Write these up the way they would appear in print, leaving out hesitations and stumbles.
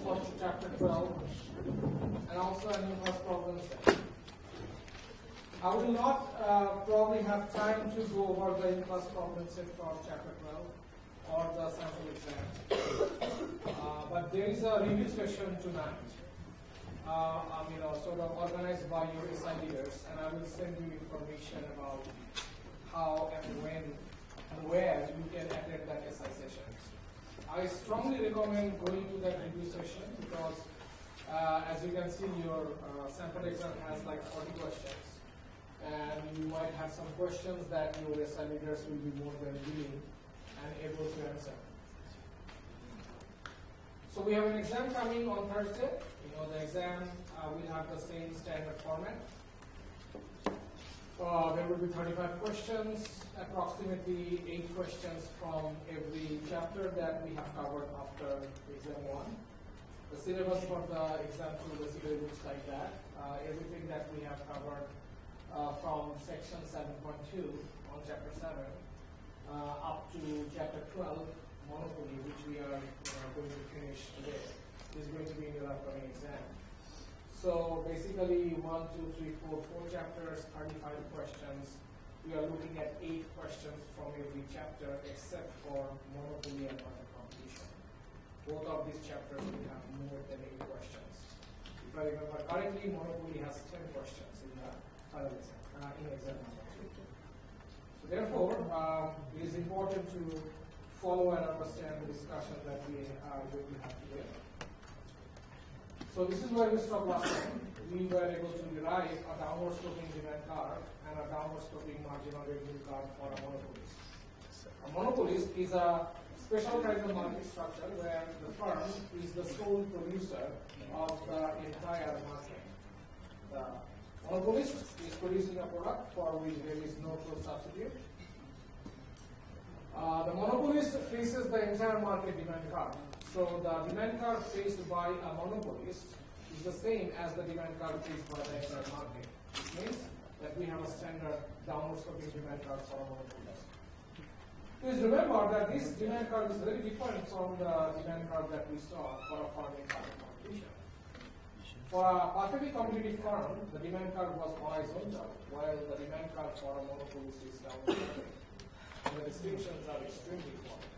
for chapter 12 and also a new class problem set. I will not probably have time to go over the in-class problem set for chapter 12 or the sample exam, but there is a review session tonight, sort of organized by your SI leaders, and I will send you information about how and when and where you can attend that SI session. I strongly recommend going to that review session because, as you can see, your sample exam has like 40 questions. And you might have some questions that your SI leaders will be more than willing and able to answer. So we have an exam coming on Thursday. The exam will have the same standard format. There will be 35 questions, approximately 8 questions from every chapter that we have covered after exam 1. The syllabus for the exam 2 basically looks like that. Everything that we have covered from section 7.2 on chapter 7 up to chapter 12, monopoly, which we are going to finish today, is going to be in your upcoming exam. So basically 1, 2, 3, 4, 4 chapters, 35 questions. We are looking at 8 questions from every chapter except for monopoly and market competition. Both of these chapters will have more than 8 questions. If I remember correctly, monopoly has 10 questions in the final exam, in exam number 2. So therefore, it is important to follow and understand the discussion that we will have today. So this is where we stopped last time. We were able to derive a downward sloping demand curve and a downward sloping marginal revenue curve for a monopolist. A monopolist is a special kind of market structure where the firm is the sole producer of the entire market. The monopolist is producing a product for which there is no close substitute. The monopolist faces the entire market demand curve. So the demand curve faced by a monopolist is the same as the demand curve faced by the entire market. Which means that we have a standard downward sloping demand curve for a monopolist. Please remember that this demand curve is very different from the demand curve that we saw for a firm in market competition. For a perfectly competitive firm, the demand curve was horizontal, while the demand curve for a monopolist is downward sloping. And the distinctions are extremely important.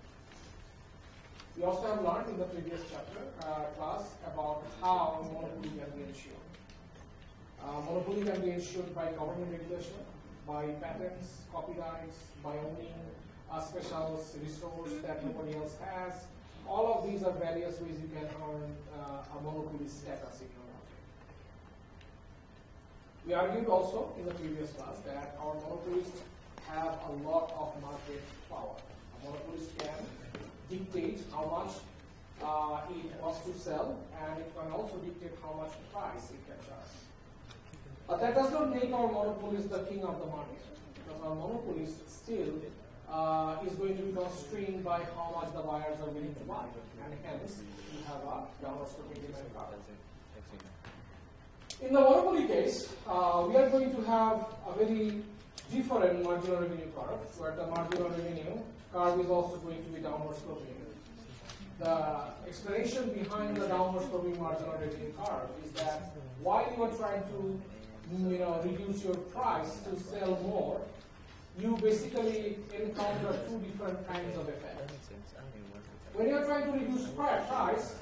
We also have learned in the previous chapter class about how monopoly can be ensured. Monopoly can be ensured by government regulation, by patents, copyrights, by owning a special resource that nobody else has. All of these are various ways you can earn a monopoly status in your market. We argued also in the previous class that our monopolists have a lot of market power. A monopolist can dictate how much it wants to sell, and it can also dictate how much price it can charge. But that does not make our monopolist the king of the market, because our monopolist still is going to be constrained by how much the buyers are willing to buy, and hence we have a downward sloping demand curve. In the monopoly case, we are going to have a very different marginal revenue curve, where the marginal revenue curve is also going to be downward sloping. The explanation behind the downward sloping marginal revenue curve is that while you are trying to reduce your price to sell more, you basically encounter 2 different kinds of effects. When you are trying to reduce price,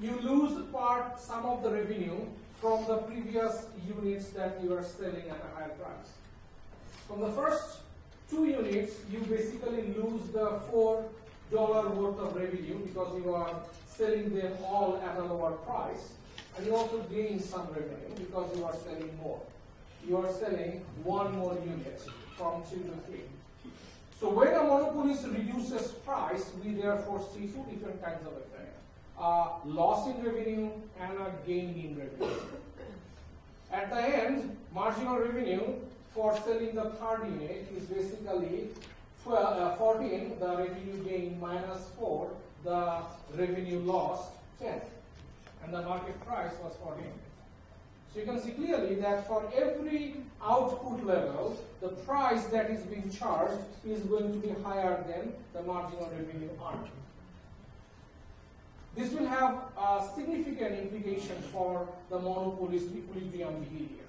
you lose some of the revenue from the previous units that you are selling at a higher price. From the first 2 units, you basically lose the $4 worth of revenue because you are selling them all at a lower price, and you also gain some revenue because you are selling more. You are selling 1 more unit from 2 to 3. So when a monopolist reduces price, we therefore see 2 different kinds of effect. Loss in revenue and a gain in revenue. At the end, marginal revenue for selling the 3rd unit is basically 14, the revenue gain, minus 4, the revenue lost, 10. and the market price was 14. So you can see clearly that for every output level, the price that is being charged is going to be higher than the marginal revenue earned. This will have a significant implication for the monopolist equilibrium behavior.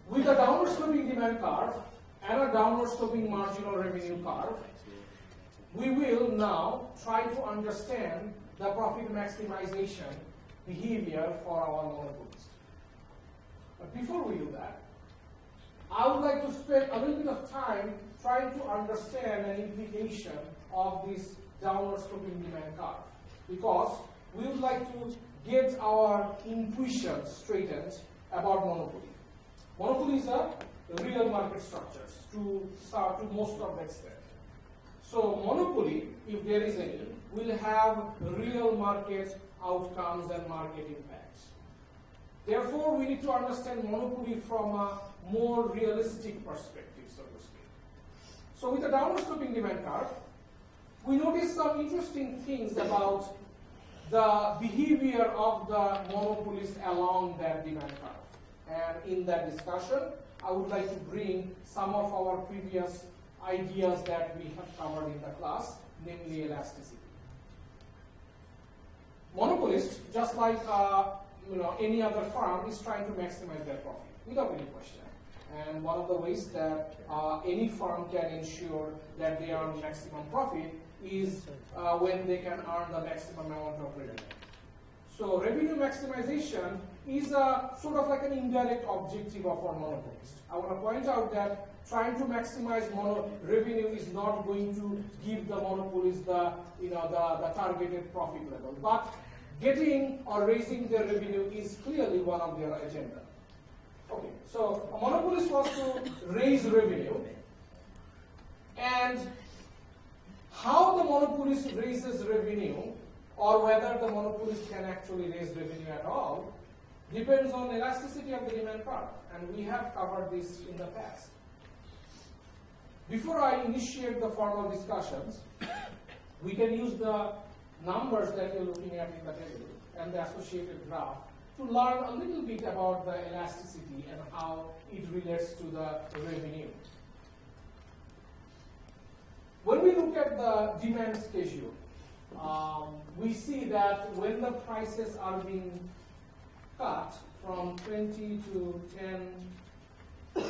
With a downward sloping demand curve and a downward sloping marginal revenue curve, we will now try to understand the profit maximization behavior for our monopolist. But before we do that, I would like to spend a little bit of time trying to understand an implication of this downward sloping demand curve, because we would like to get our intuition straightened about monopoly. Monopolies are real market structures to most of the extent. So monopoly, if there is any, will have real market outcomes and market impacts. Therefore, we need to understand monopoly from a more realistic perspective, so to speak. So with the downward sloping demand curve, we notice some interesting things about the behavior of the monopolist along that demand curve. And in that discussion, I would like to bring some of our previous ideas that we have covered in the class, namely elasticity. Monopolist, just like any other firm, is trying to maximize their profit without any question. And one of the ways that any firm can ensure that they earn maximum profit is when they can earn the maximum amount of revenue. So revenue maximization is a sort of like an indirect objective of our monopolist. I want to point out that trying to maximize revenue is not going to give the monopolist the targeted profit level, but getting or raising their revenue is clearly one of their agenda. Okay, so a monopolist wants to raise revenue, and how the monopolist raises revenue, or whether the monopolist can actually raise revenue at all, depends on elasticity of the demand curve, and we have covered this in the past. Before I initiate the formal discussions, we can use the numbers that you're looking at in the table and the associated graph to learn a little bit about the elasticity and how it relates to the revenue. When we look at the demand schedule, we see that when the prices are being cut from 20 to 10,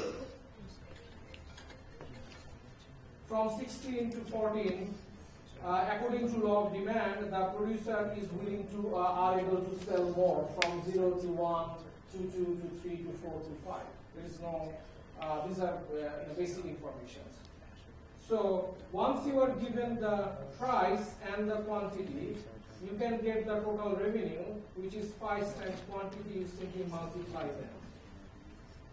from 16 to 14, according to law of demand, the producer is willing to are able to sell more from 0 to 1 to 2 to 3 to 4 to 5. There is no, these are basic information. So once you are given the price and the quantity, you can get the total revenue, which is price times quantity. You simply multiply them.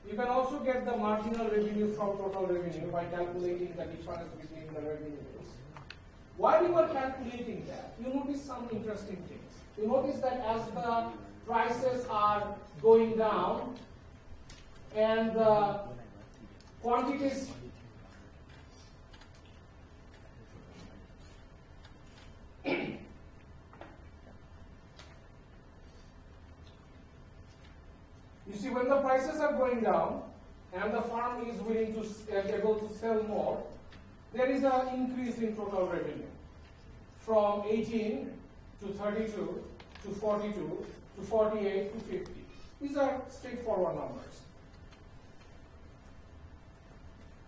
You can also get the marginal revenue from total revenue by calculating the difference between the revenues. While you are calculating that, you notice some interesting things. You notice that as the prices are going down and the quantities you see, when the prices are going down and the firm is willing to able to sell more, there is an increase in total revenue from 18 to 32 to 42 to 48 to 50. These are straightforward numbers.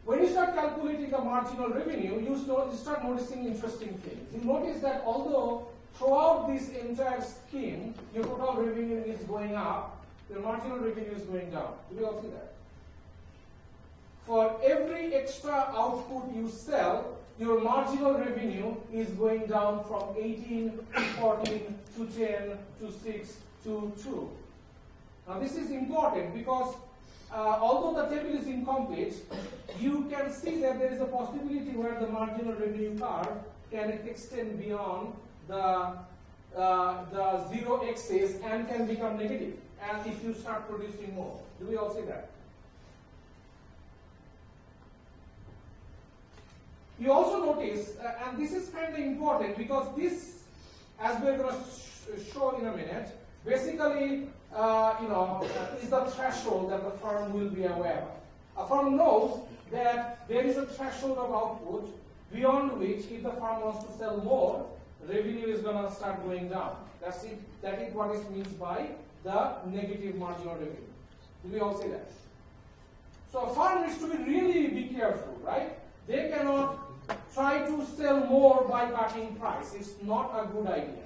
When you start calculating the marginal revenue, you start noticing interesting things. You notice that although throughout this entire scheme, your total revenue is going up, your marginal revenue is going down. Do you all see that? For every extra output you sell, your marginal revenue is going down from 18 to 14 to 10 to 6 to 2. Now this is important because although the table is incomplete, you can see that there is a possibility where the marginal revenue curve can extend beyond the zero axis and can become negative, and if you start producing more. Do we all see that? You also notice, and this is kind of important because this as we're going to show in a minute, basically, is the threshold that the firm will be aware of. A firm knows that there is a threshold of output beyond which, if the firm wants to sell more, revenue is going to start going down. That's it. That is what it means by the negative marginal revenue. Do we all say that? So a firm needs to be careful, right? They cannot try to sell more by cutting price. It's not a good idea.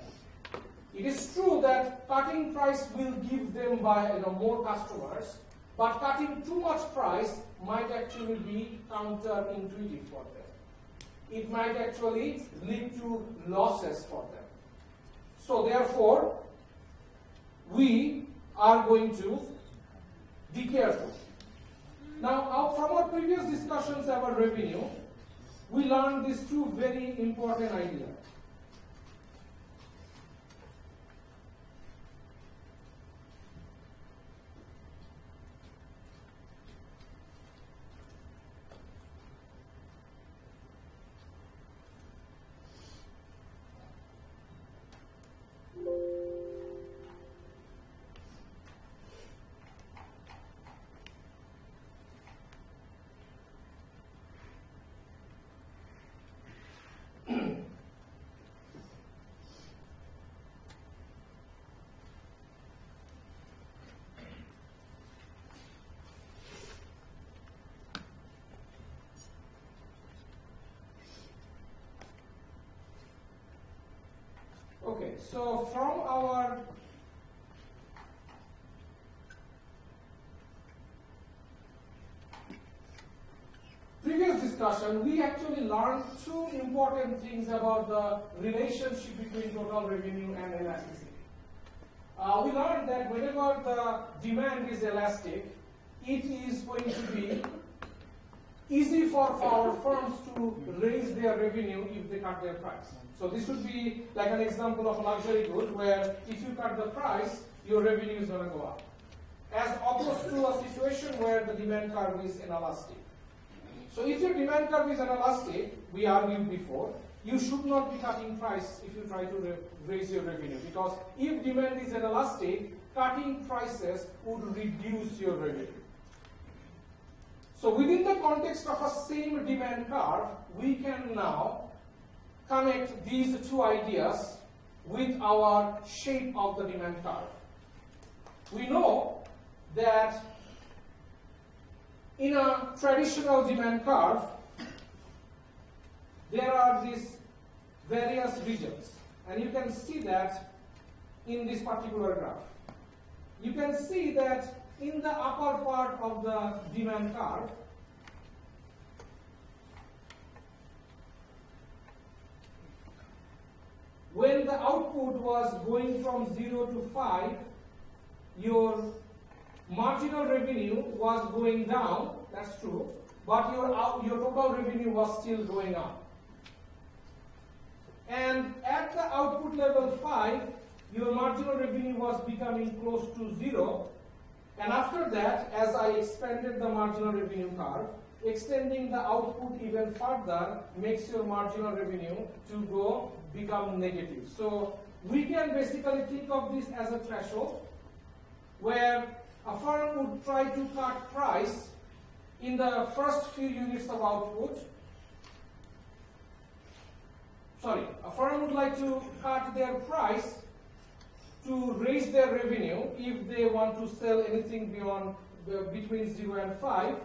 It is true that cutting price will give them more customers, but cutting too much price might actually be counterintuitive for them. It might actually lead to losses for them. So therefore, we are going to be careful. Now, from our previous discussions about revenue, we learned these two very important ideas. Okay, so from our previous discussion, we actually learned two important things about the relationship between total revenue and elasticity. We learned that whenever the demand is elastic, it is going to be easy for our firms to raise their revenue if they cut their price. So this would be like an example of a luxury good where if you cut the price, your revenue is going to go up. As opposed to a situation where the demand curve is inelastic. So if your demand curve is inelastic, we argued before, you should not be cutting price if you try to raise your revenue. Because if demand is inelastic, cutting prices would reduce your revenue. So within the context of a same demand curve, we can now connect these two ideas with our shape of the demand curve. We know that in a traditional demand curve, there are these various regions, and you can see that in this particular graph. You can see that in the upper part of the demand curve, when the output was going from 0 to 5, your marginal revenue was going down, that's true, but your total revenue was still going up. And at the output level 5, your marginal revenue was becoming close to 0. And after that, as I expanded the marginal revenue curve, extending the output even further makes your marginal revenue to become negative. So we can basically think of this as a threshold where a firm would try to cut price in the first few units of output. A firm would like to cut their price to raise their revenue if they want to sell anything between 0 and 5.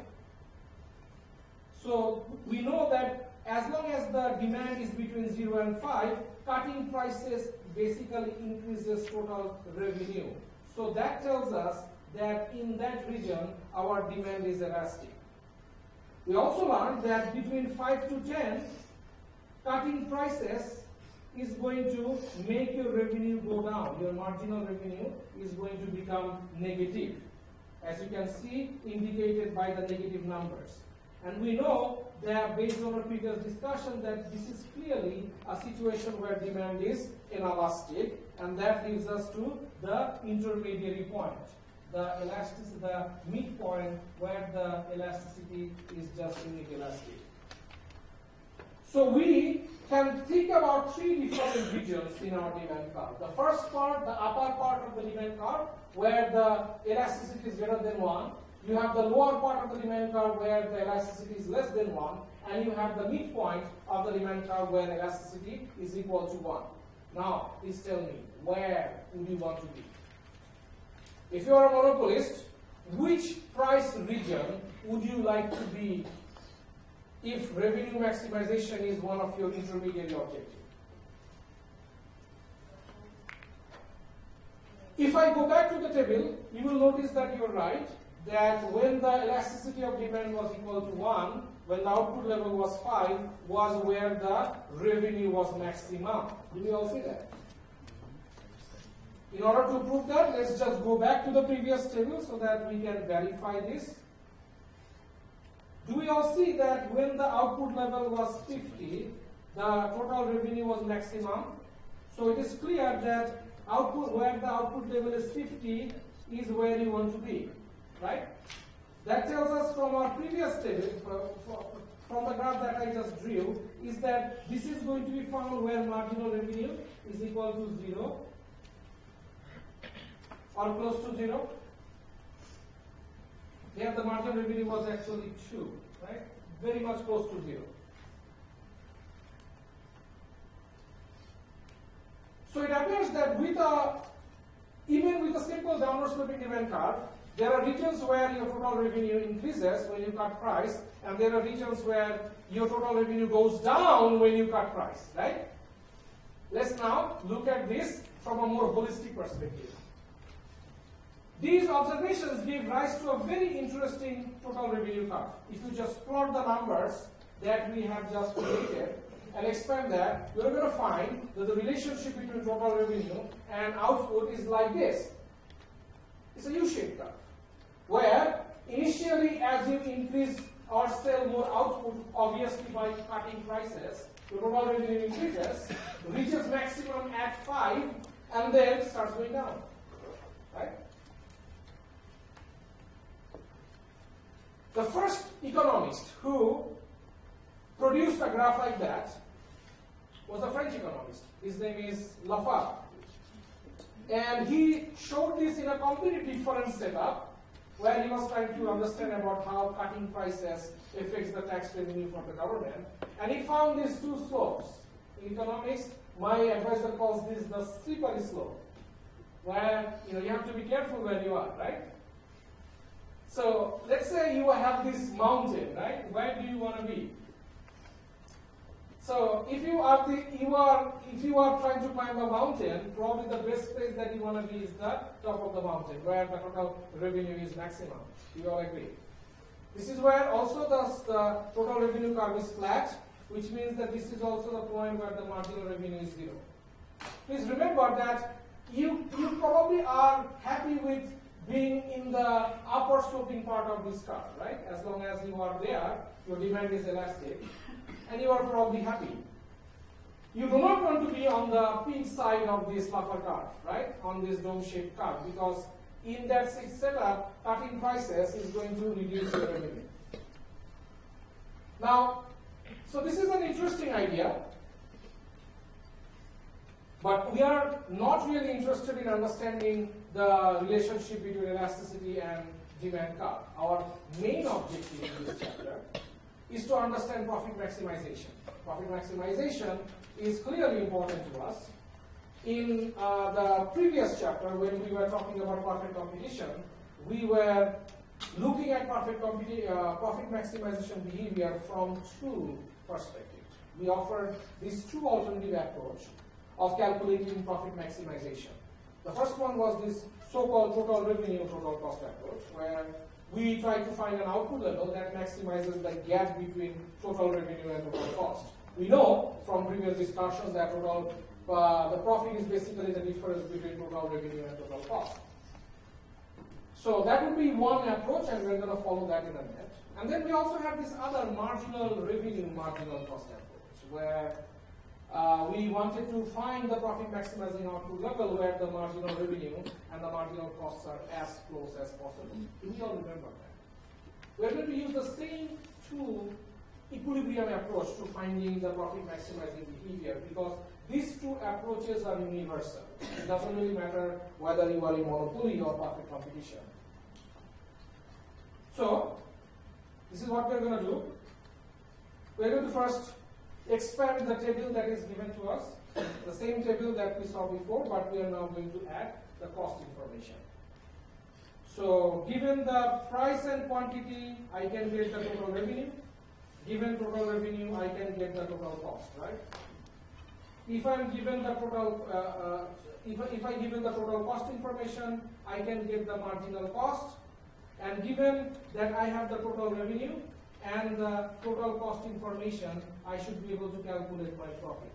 So we know that as long as the demand is between 0 and 5, cutting prices basically increases total revenue. So that tells us that in that region, our demand is elastic. We also learned that between 5 to 10, cutting prices is going to make your revenue go down. Your marginal revenue is going to become negative, as you can see indicated by the negative numbers. And we know that based on our previous discussion that this is clearly a situation where demand is inelastic, and that leads us to the intermediary point, the midpoint where the elasticity is just inelastic. So we can think about three different regions in our demand curve. The first part, the upper part of the demand curve, where the elasticity is greater than 1. You have the lower part of the demand curve where the elasticity is less than 1. And you have the midpoint of the demand curve where elasticity is equal to 1. Now, please tell me, where would you want to be? If you are a monopolist, which price region would you like to be if revenue maximization is one of your intermediate objectives? If I go back to the table, you will notice that you are right, that when the elasticity of demand was equal to 1, when the output level was 5, was where the revenue was maximum. Do you all see that? In order to prove that, let's just go back to the previous table so that we can verify this. Do we all see that when the output level was 50, the total revenue was maximum? So it is clear that where the output level is 50 is where you want to be, right? That tells us from our previous table, from the graph that I just drew, is that this is going to be found where marginal revenue is equal to 0 or close to 0. Here the marginal revenue was actually 2, right? Very much close to 0. So it appears that even with a simple downward sloping demand curve, there are regions where your total revenue increases when you cut price, and there are regions where your total revenue goes down when you cut price, right? Let's now look at this from a more holistic perspective. These observations give rise to a very interesting total revenue curve. If you just plot the numbers that we have just created and expand that, you're going to find that the relationship between total revenue and output is like this. It's a U-shaped curve, where initially as you increase or sell more output, obviously by cutting prices, the total revenue increases, reaches maximum at 5, and then starts going down, right? The first economist who produced a graph like that was a French economist. His name is Lafave. And he showed this in a completely different setup, where he was trying to understand about how cutting prices affects the tax revenue from the government. And he found these two slopes. In economics, my advisor calls this the slippery slope, where you have to be careful where you are, right? So let's say you have this mountain, right? Where do you want to be? So if you are trying to climb a mountain, probably the best place that you want to be is the top of the mountain, where the total revenue is maximum. You all agree? This is where also the total revenue curve is flat, which means that this is also the point where the marginal revenue is 0. Please remember that you probably are happy with being in the upper sloping part of this curve, right? As long as you are there, your demand is elastic, and you are probably happy. You do not want to be on the peak side of this Lafave curve, right? On this dome-shaped curve, because in that setup, cutting prices is going to reduce your revenue. Now, so this is an interesting idea, but we are not really interested in understanding the relationship between elasticity and demand curve. Our main objective in this chapter is to understand profit maximization. Profit maximization is clearly important to us. In the previous chapter, when we were talking about profit competition, we were looking at profit maximization behavior from two perspectives. We offered this two alternative approach of calculating profit maximization. The first one was this so-called total revenue, total cost approach, where we try to find an output level that maximizes the gap between total revenue and total cost. We know from previous discussions that the profit is basically the difference between total revenue and total cost. So that would be one approach, and we're going to follow that in a minute. And then we also have this other marginal revenue, marginal cost approach, where we wanted to find the profit maximizing output level where the marginal revenue and the marginal costs are as close as possible. Do we all remember that? We're going to use the same tool equilibrium approach to finding the profit maximizing behavior, because these two approaches are universal. It doesn't really matter whether you are in monopoly or perfect competition. So, this is what we are going to do. We are going to first expand the table that is given to us, the same table that we saw before, but we are now going to add the cost information. So, given the price and quantity, I can get the total revenue. Given total revenue, I can get the total cost, right? If I am given the total, if I given the total cost information, I can get the marginal cost. And given that I have the total revenue and the total cost information, I should be able to calculate my profit.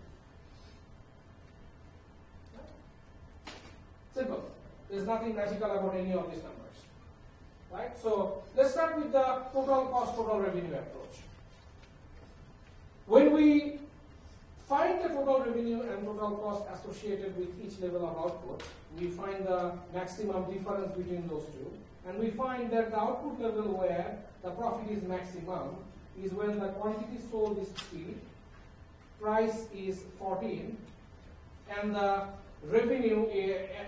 Simple. There's nothing magical about any of these numbers, right? So let's start with the total cost, total revenue approach. When we find the total revenue and total cost associated with each level of output, we find the maximum difference between those two. And we find that the output level where the profit is maximum is when the quantity sold is 3, price is 14, and the revenue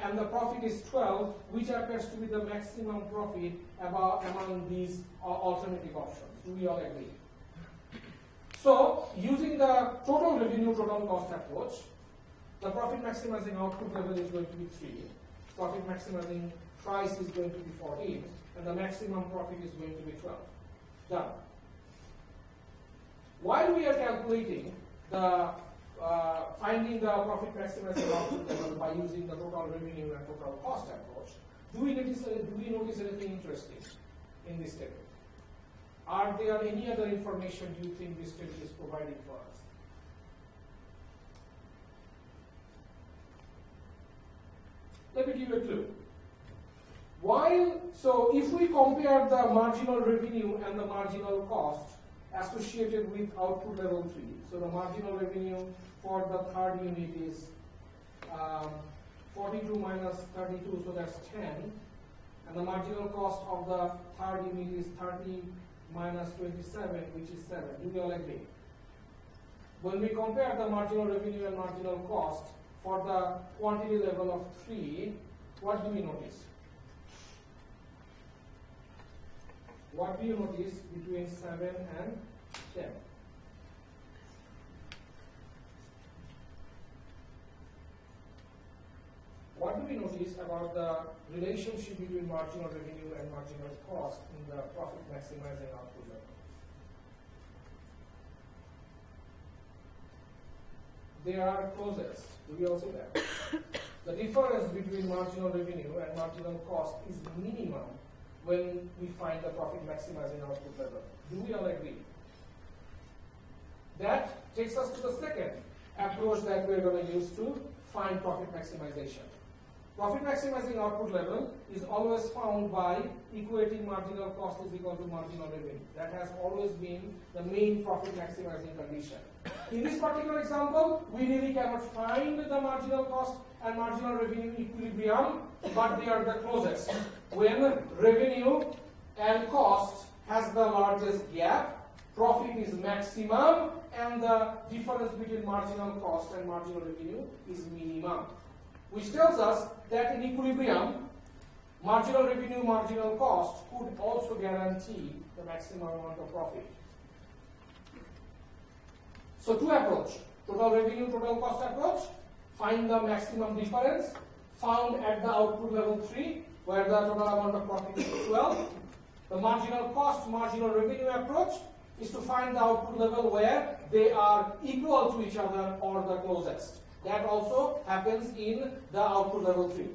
and the profit is 12, which appears to be the maximum profit among these alternative options. Do we all agree? So, using the total revenue, total cost approach, the profit maximizing output level is going to be 3, profit maximizing price is going to be 14, and the maximum profit is going to be 12. Done. While we are calculating the finding the profit maximizing output level by using the total revenue and total cost approach, do we notice anything interesting in this table? Are there any other information you think this table is providing for us? Let me give you a clue. So if we compare the marginal revenue and the marginal cost associated with output level 3, so the marginal revenue for the third unit is 42 minus 32, so that's 10, and the marginal cost of the third unit is 30 minus 27, which is 7. Do we all agree? When we compare the marginal revenue and marginal cost for the quantity level of 3, what do we notice? What do you notice between 7 and 10? What do we notice about the relationship between marginal revenue and marginal cost in the profit maximizing output level? They are closest. Do we all see that? The difference between marginal revenue and marginal cost is minimum when we find the profit maximizing output level. Do we all agree? That takes us to the second approach that we're going to use to find profit maximization. Profit maximizing output level is always found by equating marginal cost is equal to marginal revenue. That has always been the main profit maximizing condition. In this particular example, we really cannot find the marginal cost and marginal revenue equilibrium, but they are the closest. When revenue and cost has the largest gap, profit is maximum, and the difference between marginal cost and marginal revenue is minimum. Which tells us that in equilibrium, marginal revenue, marginal cost could also guarantee the maximum amount of profit. So two approach, total revenue, total cost approach, find the maximum difference found at the output level 3, where the total amount of profit is 12. The marginal cost, marginal revenue approach is to find the output level where they are equal to each other or the closest. That also happens in the output level 3.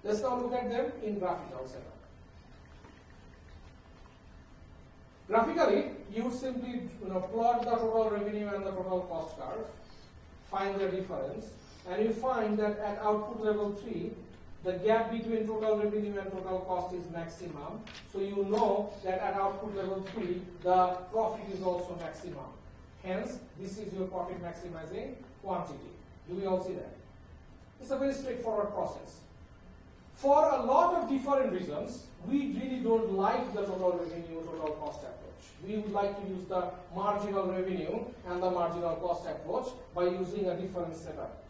Let's now look at them in graphical setup. Graphically, you simply plot the total revenue and the total cost curve, find their difference, and you find that at output level 3, the gap between total revenue and total cost is maximum. So you know that at output level 3, the profit is also maximum. Hence, this is your profit maximizing quantity. Do we all see that? It's a very straightforward process. For a lot of different reasons, we really don't like the total revenue, total cost approach. We would like to use the marginal revenue and the marginal cost approach by using a different setup.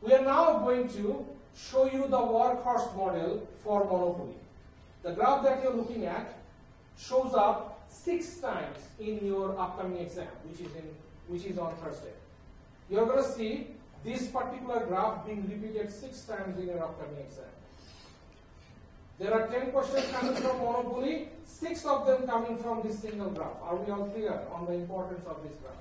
We are now going to show you the workhorse model for monopoly. The graph that you're looking at shows up 6 times in your upcoming exam, which is on Thursday. You're going to see this particular graph being repeated 6 times in your upcoming exam. There are 10 questions coming from monopoly, 6 of them coming from this single graph. Are we all clear on the importance of this graph?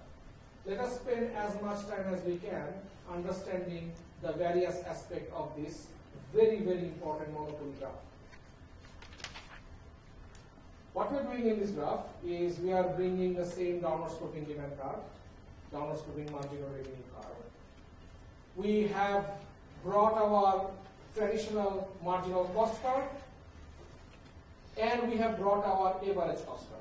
Let us spend as much time as we can understanding the various aspects of this very, very important monopoly graph. What we are doing in this graph is we are bringing the same downward sloping demand curve, downward sloping marginal revenue curve. We have brought our traditional marginal cost curve, and we have brought our average cost curve.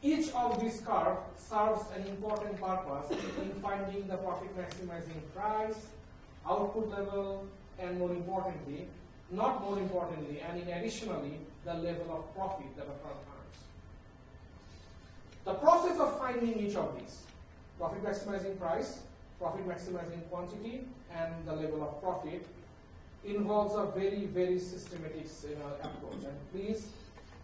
Each of these curves serves an important purpose in finding the profit maximizing price, output level, and more importantly, not more importantly, and in additionally, the level of profit that a firm earns. The process of finding each of these, profit maximizing price, profit maximizing quantity, and the level of profit, involves a very, very systematic approach. And please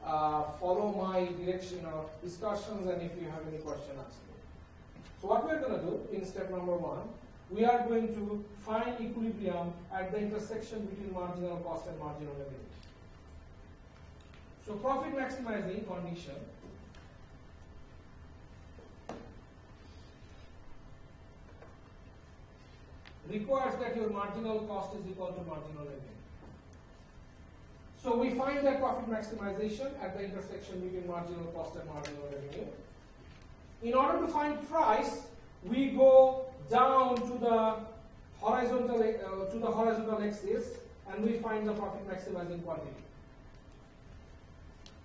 follow my direction of discussions, and if you have any question, ask me. So what we are going to do in step number 1, we are going to find equilibrium at the intersection between marginal cost and marginal revenue. So profit maximizing condition requires that your marginal cost is equal to marginal revenue. So we find that profit maximization at the intersection between marginal cost and marginal revenue. In order to find price, we go down to the horizontal axis, and we find the profit maximizing quantity.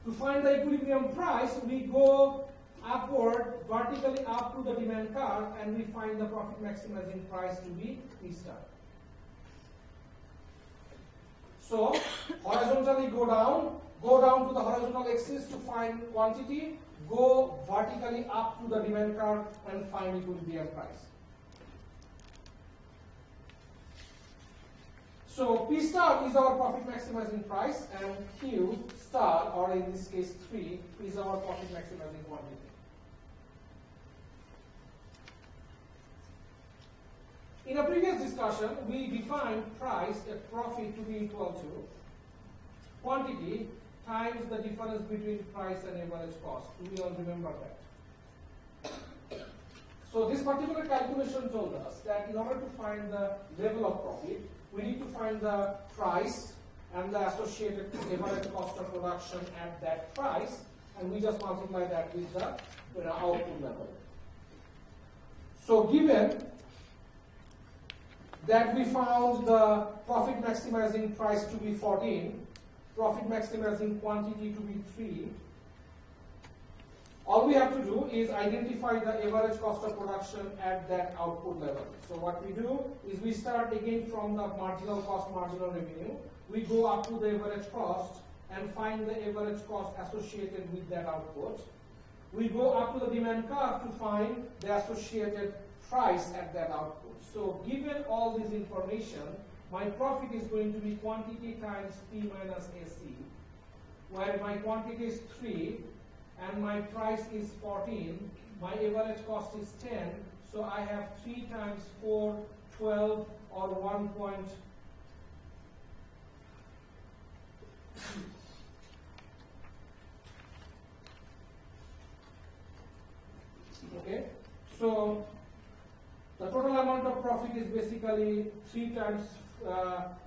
To find the equilibrium price, we go upward, vertically up to the demand curve, and we find the profit maximizing price to be P star. So horizontally go down to the horizontal axis to find quantity, go vertically up to the demand curve and find equilibrium price. So P star is our profit maximizing price, and Q star, or in this case 3, is our profit maximizing quantity. In a previous discussion, we defined price, profit, to be equal to quantity times the difference between price and average cost. Do we all remember that? So this particular calculation told us that in order to find the level of profit, we need to find the price and the associated average cost of production at that price, and we just multiply that with the output level. So given that we found the profit maximizing price to be 14, profit maximizing quantity to be 3, all we have to do is identify the average cost of production at that output level. So what we do is we start again from the marginal cost, marginal revenue. We go up to the average cost and find the average cost associated with that output. We go up to the demand curve to find the associated price at that output. So given all this information, my profit is going to be quantity times P minus AC, where my quantity is 3 and my price is 14, my average cost is 10, so I have 3 times 4, 12, or 1. Okay, so the total amount of profit is basically 3 times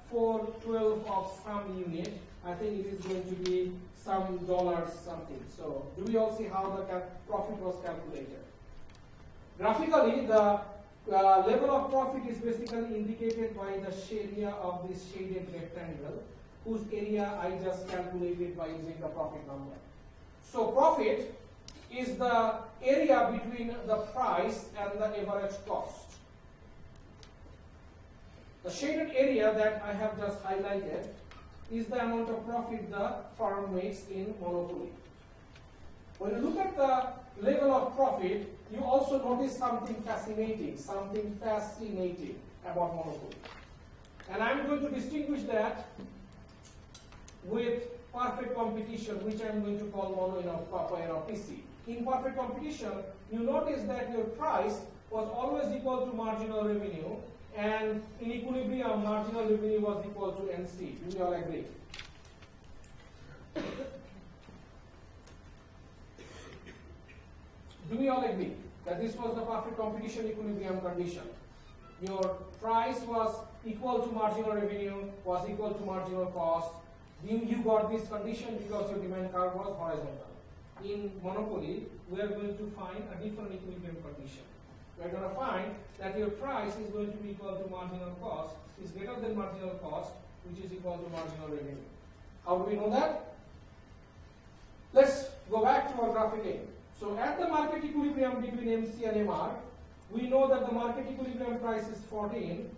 4, 12 of some unit. I think it is going to be some dollars something. So do we all see how the profit was calculated? Graphically, the level of profit is basically indicated by the area of this shaded rectangle, whose area I just calculated by using the profit number. So profit is the area between the price and the average cost. The shaded area that I have just highlighted is the amount of profit the firm makes in monopoly. When you look at the level of profit, you also notice something fascinating about monopoly. And I'm going to distinguish that with perfect competition, which I'm going to call PC. In perfect competition, you notice that your price was always equal to marginal revenue, and in equilibrium, marginal revenue was equal to NC. Do you all agree? Do we all agree that this was the perfect competition equilibrium condition? Your price was equal to marginal revenue, was equal to marginal cost. You got this condition because your demand curve was horizontal. In monopoly, we are going to find a different equilibrium condition. We are going to find that your price is going to be equal to marginal cost, is greater than marginal cost, which is equal to marginal revenue. How do we know that? Let's go back to our graph again. So at the market equilibrium between MC and MR, we know that the market equilibrium price is 14,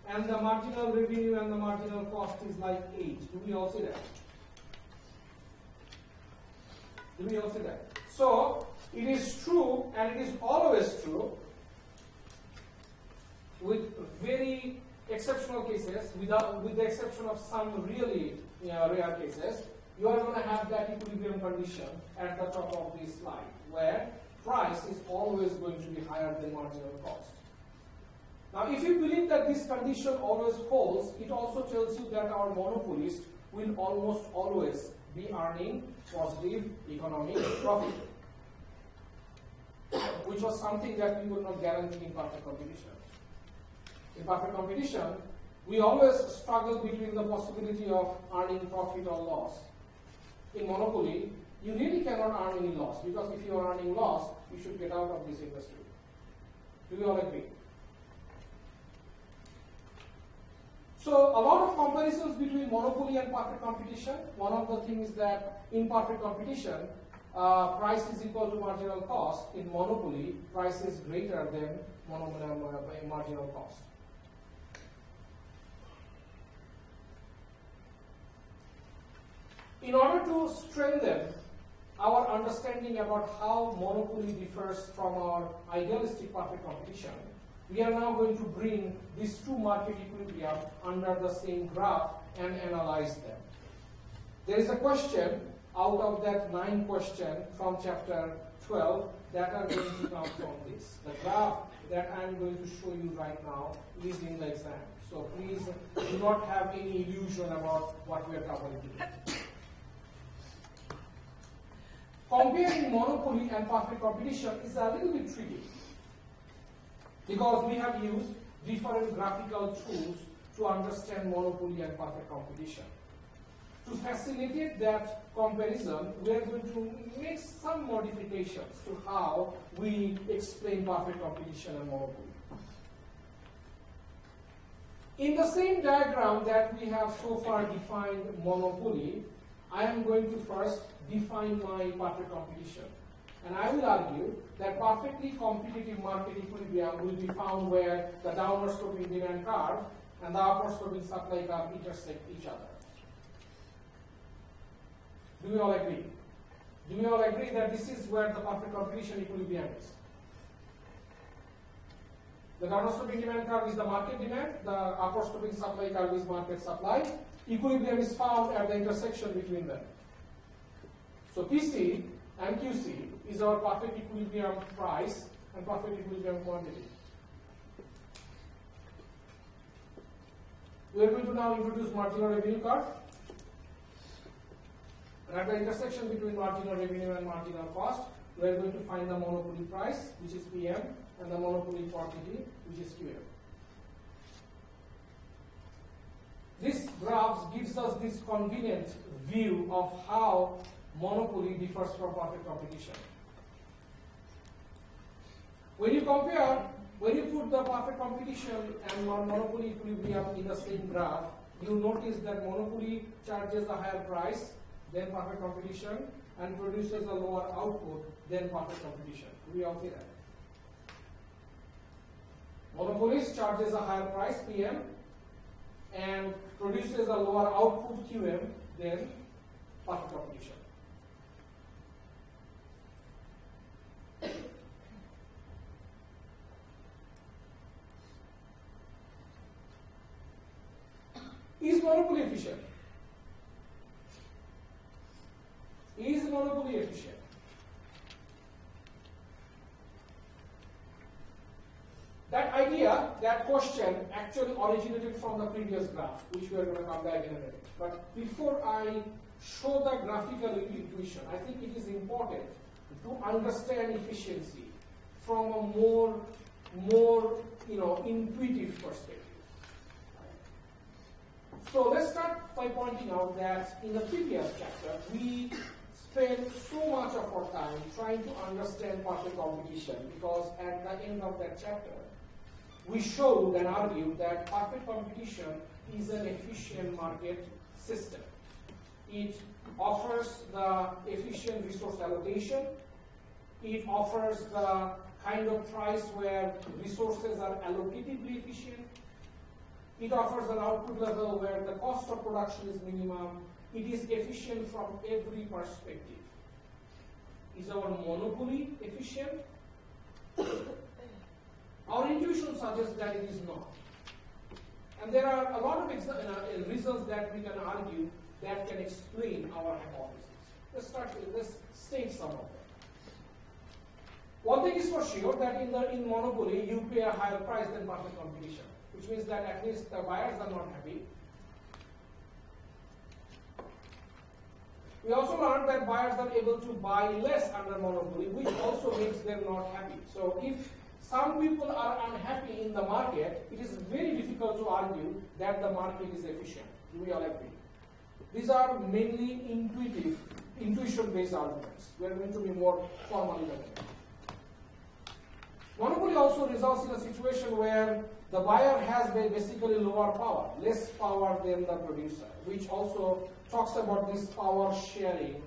and the marginal revenue and the marginal cost is like 8. Do we all see that? Do we all see that? So it is true, and it is always true, with very exceptional cases, with the exception of some really rare cases, you are going to have that equilibrium condition at the top of this slide, where price is always going to be higher than marginal cost. Now, if you believe that this condition always holds, it also tells you that our monopolist will almost always be earning positive economic profit, which was something that we would not guarantee in perfect competition. In perfect competition, we always struggle between the possibility of earning profit or loss. In monopoly, you really cannot earn any loss, because if you are earning loss, you should get out of this industry. Do we all agree? So a lot of comparisons between monopoly and perfect competition. One of the things that in perfect competition, price is equal to marginal cost. In monopoly, price is greater than marginal cost. In order to strengthen our understanding about how monopoly differs from our idealistic perfect competition, we are now going to bring these two market equilibria under the same graph and analyze them. There is a question out of that 9 question from chapter 12 that are going to come from this. The graph that I am going to show you right now is in the exam. So please do not have any illusion about what we are covering today. Comparing monopoly and perfect competition is a little bit tricky, because we have used different graphical tools to understand monopoly and perfect competition. To facilitate that comparison, we are going to make some modifications to how we explain perfect competition and monopoly. In the same diagram that we have so far defined monopoly, I am going to first define my perfect competition. And I will argue that perfectly competitive market equilibrium will be found where the downward sloping demand curve and the upward sloping supply curve intersect each other. Do we all agree? Do we all agree that this is where the perfect competition equilibrium is? The downward sloping demand curve is the market demand, the upward sloping supply curve is market supply. Equilibrium is found at the intersection between them. So PC and QC is our perfect equilibrium price and perfect equilibrium quantity. We are going to now introduce marginal revenue curve. And at the intersection between marginal revenue and marginal cost, we are going to find the monopoly price, which is PM, and the monopoly quantity, which is QM. This graph gives us this convenient view of how monopoly differs from perfect competition. When you put the perfect competition and monopoly equilibrium in the same graph, you notice that monopoly charges a higher price than perfect competition and produces a lower output than perfect competition. Do we all see that? Monopolist charges a higher price, PM, and produces a lower output QM, then perfect competition. Is monopoly efficient? Is monopoly efficient? That idea, that question actually originated from the previous graph, which we are going to come back in a minute. But before I show the graphical intuition, I think it is important to understand efficiency from a more intuitive perspective. So let's start by pointing out that in the previous chapter, we spent so much of our time trying to understand perfect competition, because at the end of that chapter, we showed and argued that perfect competition is an efficient market system. It offers the efficient resource allocation. It offers the kind of price where resources are allocatively efficient. It offers an output level where the cost of production is minimum. It is efficient from every perspective. Is our monopoly efficient? Our intuition suggests that it is not. And there are a lot of reasons that we can argue that can explain our hypothesis. Let's state some of them. One thing is for sure, that in monopoly you pay a higher price than perfect competition, which means that at least the buyers are not happy. We also learned that buyers are able to buy less under monopoly, which also makes them not happy. So if some people are unhappy in the market, it is very difficult to argue that the market is efficient. Do we all agree? These are mainly intuition-based arguments. We are going to be more formal in a minute. Monopoly also results in a situation where the buyer has basically lower power, less power than the producer, which also talks about this power sharing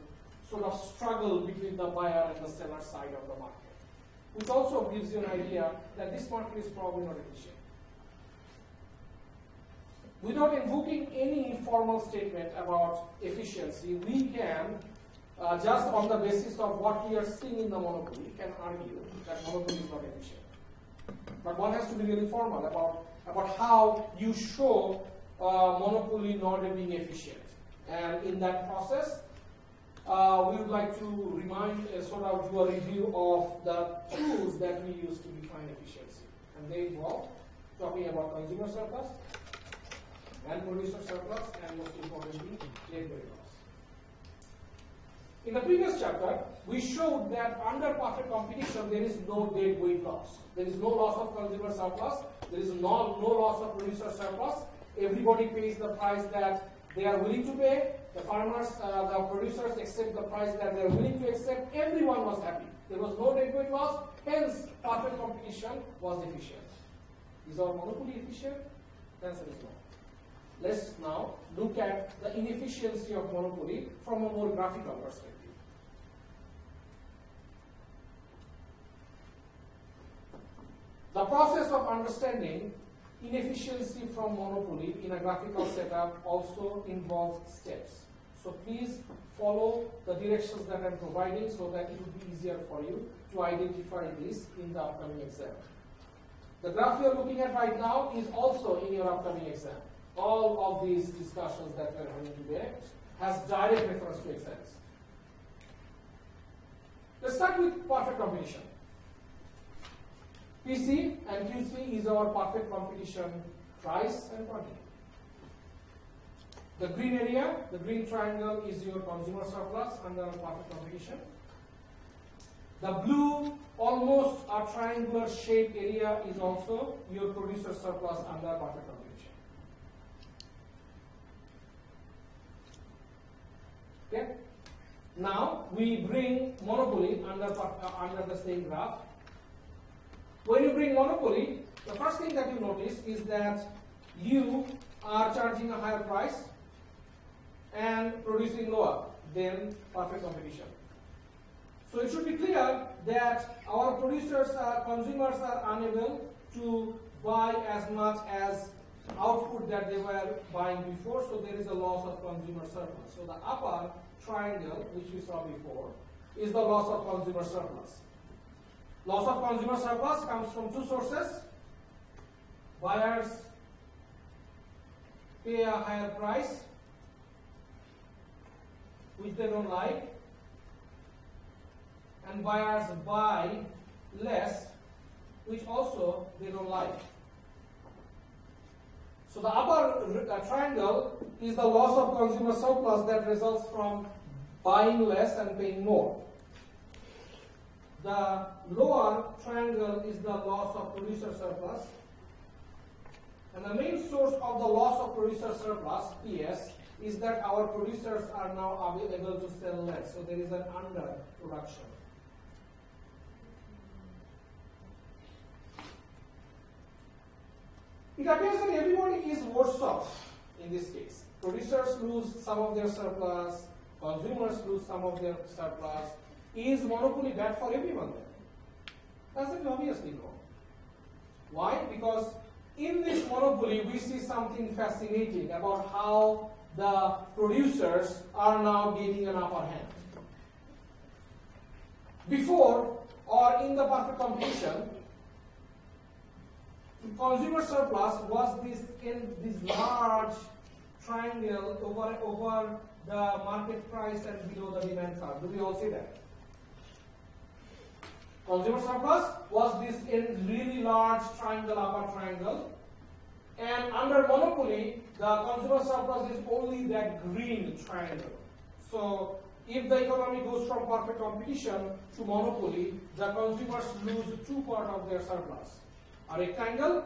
sort of struggle between the buyer and the seller side of the market, which also gives you an idea that this market is probably not efficient. Without invoking any formal statement about efficiency, we can, just on the basis of what we are seeing in the monopoly, can argue that monopoly is not efficient. But one has to be really formal about how you show monopoly not being efficient. And in that process, we would like to do a review of the tools that we use to define efficiency. And they involve talking about consumer surplus and producer surplus, and most importantly, dead weight loss. In the previous chapter, we showed that under perfect competition, there is no dead weight loss. There is no loss of consumer surplus. There is no loss of producer surplus. Everybody pays the price that they are willing to pay. The farmers, the producers accept the price that they are willing to accept. Everyone was happy. There was no dead weight loss. Hence, perfect competition was efficient. Is our monopoly efficient? The answer is no. Let's now look at the inefficiency of monopoly from a more graphical perspective. The process of understanding inefficiency from monopoly in a graphical setup also involves steps. So please follow the directions that I'm providing so that it will be easier for you to identify this in the upcoming exam. The graph you're looking at right now is also in your upcoming exam. All of these discussions that we're having today has direct reference to exams. Let's start with perfect competition. PC and QC is our perfect competition price and quantity. The green area, the green triangle, is your consumer surplus under perfect competition. The blue, almost a triangular shaped area, is also your producer surplus under perfect competition. Okay? Now we bring monopoly under the same graph. When you bring monopoly, the first thing that you notice is that you are charging a higher price and producing lower than perfect competition. So it should be clear that our consumers are unable to buy as much as output that they were buying before, so there is a loss of consumer surplus. So the upper triangle, which we saw before, is the loss of consumer surplus. Loss of consumer surplus comes from two sources. Buyers pay a higher price, which they don't like, and buyers buy less, which also they don't like. So the upper triangle is the loss of consumer surplus that results from buying less and paying more. The lower triangle is the loss of producer surplus. And the main source of the loss of producer surplus, PS, is that our producers are now able to sell less. So there is an underproduction. It appears that everybody is worse off in this case. Producers lose some of their surplus, consumers lose some of their surplus. Is monopoly bad for everyone then? That's obviously no. Why? Because in this monopoly we see something fascinating about how the producers are now gaining an upper hand. Before or in the perfect competition, consumer surplus was this large triangle over the market price and below the demand curve. Do we all see that? Consumer surplus was this really large triangle, upper triangle, and under monopoly, the consumer surplus is only that green triangle. So if the economy goes from perfect competition to monopoly, the consumers lose two parts of their surplus. A rectangle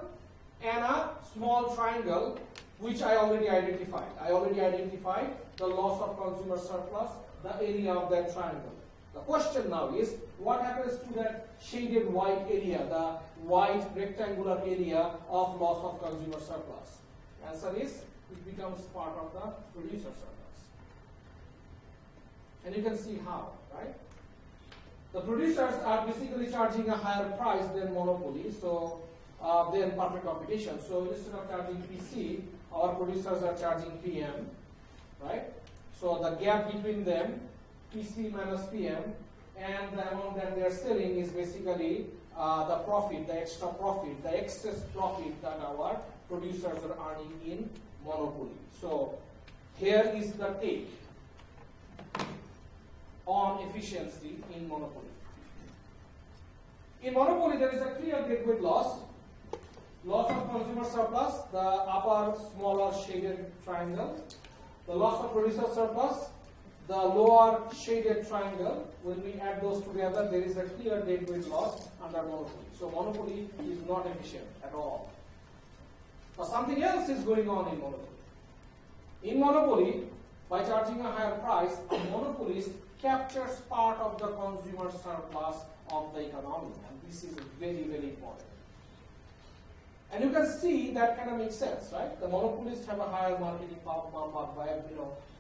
and a small triangle, which I already identified. I already identified the loss of consumer surplus, the area of that triangle. The question now is, what happens to that shaded white area, the white rectangular area of loss of consumer surplus? Answer is, it becomes part of the producer surplus. And you can see how, right? The producers are basically charging a higher price than monopoly, so than perfect competition. So instead of charging PC, our producers are charging PM, right? So the gap between them, PC minus PM, and the amount that they are selling is basically the profit, the extra profit, the excess profit that our producers are earning in monopoly. So here is the take on efficiency in monopoly. In monopoly, there is a clear deadweight loss. Loss of consumer surplus, the upper smaller shaded triangle. The loss of producer surplus, the lower shaded triangle. When we add those together, there is a clear deadweight loss under monopoly. So monopoly is not efficient at all. But something else is going on in monopoly. In monopoly, by charging a higher price, a monopolist captures part of the consumer surplus of the economy, and this is very, very important. And you can see that kind of makes sense, right? The monopolists have a higher marketing power,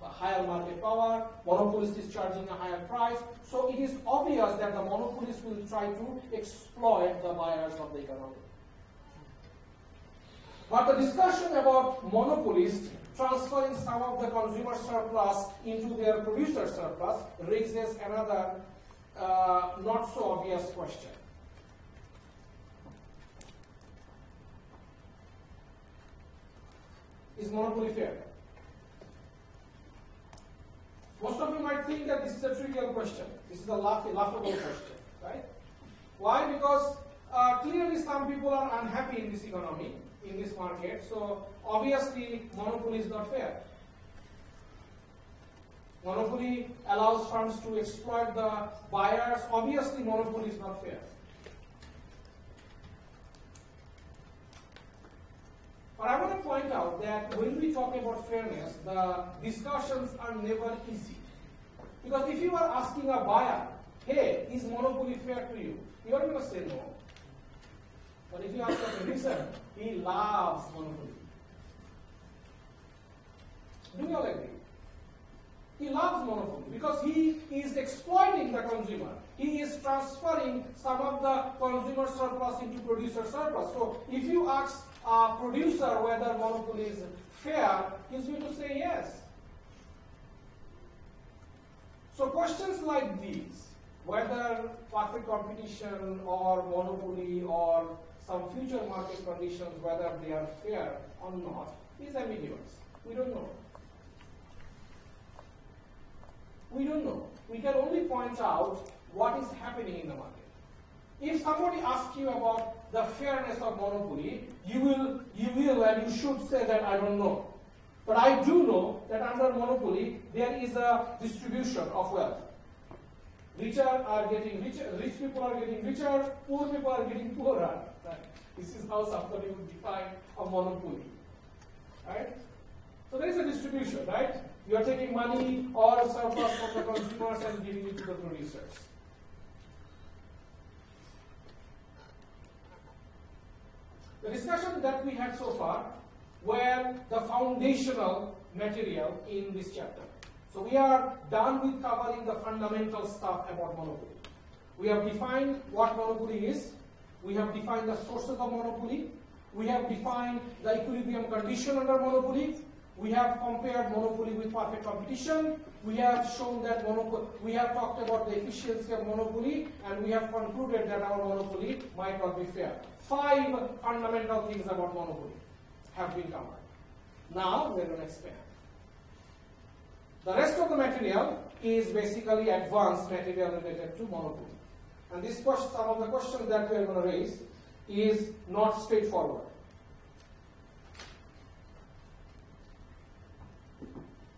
a higher market power. Monopolist is charging a higher price, so it is obvious that the monopolist will try to exploit the buyers of the economy. But the discussion about monopolists transferring some of the consumer surplus into their producer surplus raises another not so obvious question. Is monopoly fair? Most of you might think that this is a trivial question. This is a laughable question, right? Why? Because clearly some people are unhappy in this economy, in this market. So obviously monopoly is not fair. Monopoly allows firms to exploit the buyers. Obviously monopoly is not fair. But I want to point out that when we talk about fairness, the discussions are never easy. Because if you are asking a buyer, hey, is monopoly fair to you? You are going to say no. But if you ask a producer, he loves monopoly. Do you all agree? He loves monopoly because he is exploiting the consumer. He is transferring some of the consumer surplus into producer surplus. So if you ask a producer whether monopoly is fair, he's going to say yes. So questions like these, whether perfect competition or monopoly or some future market conditions, whether they are fair or not, is ambiguous. We don't know. We don't know. We can only point out what is happening in the market. If somebody asks you about the fairness of monopoly, you will and you should say that I don't know. But I do know that under monopoly, there is a distribution of wealth. Richer are getting richer, rich people are getting richer, poor people are getting poorer. Right? This is how somebody would define a monopoly. Right? So there is a distribution, right? You are taking money or surplus from the consumers and giving it to the producers. The discussion that we had so far were the foundational material in this chapter. So we are done with covering the fundamental stuff about monopoly. We have defined what monopoly is. We have defined the sources of monopoly. We have defined the equilibrium condition under monopoly. We have compared monopoly with perfect competition. We have shown that we have talked about the efficiency of monopoly, and we have concluded that our monopoly might not be fair. 5 fundamental things about monopoly have been covered. Now we are going to expand. The rest of the material is basically advanced material related to monopoly. And this question, some of the questions that we are going to raise is not straightforward.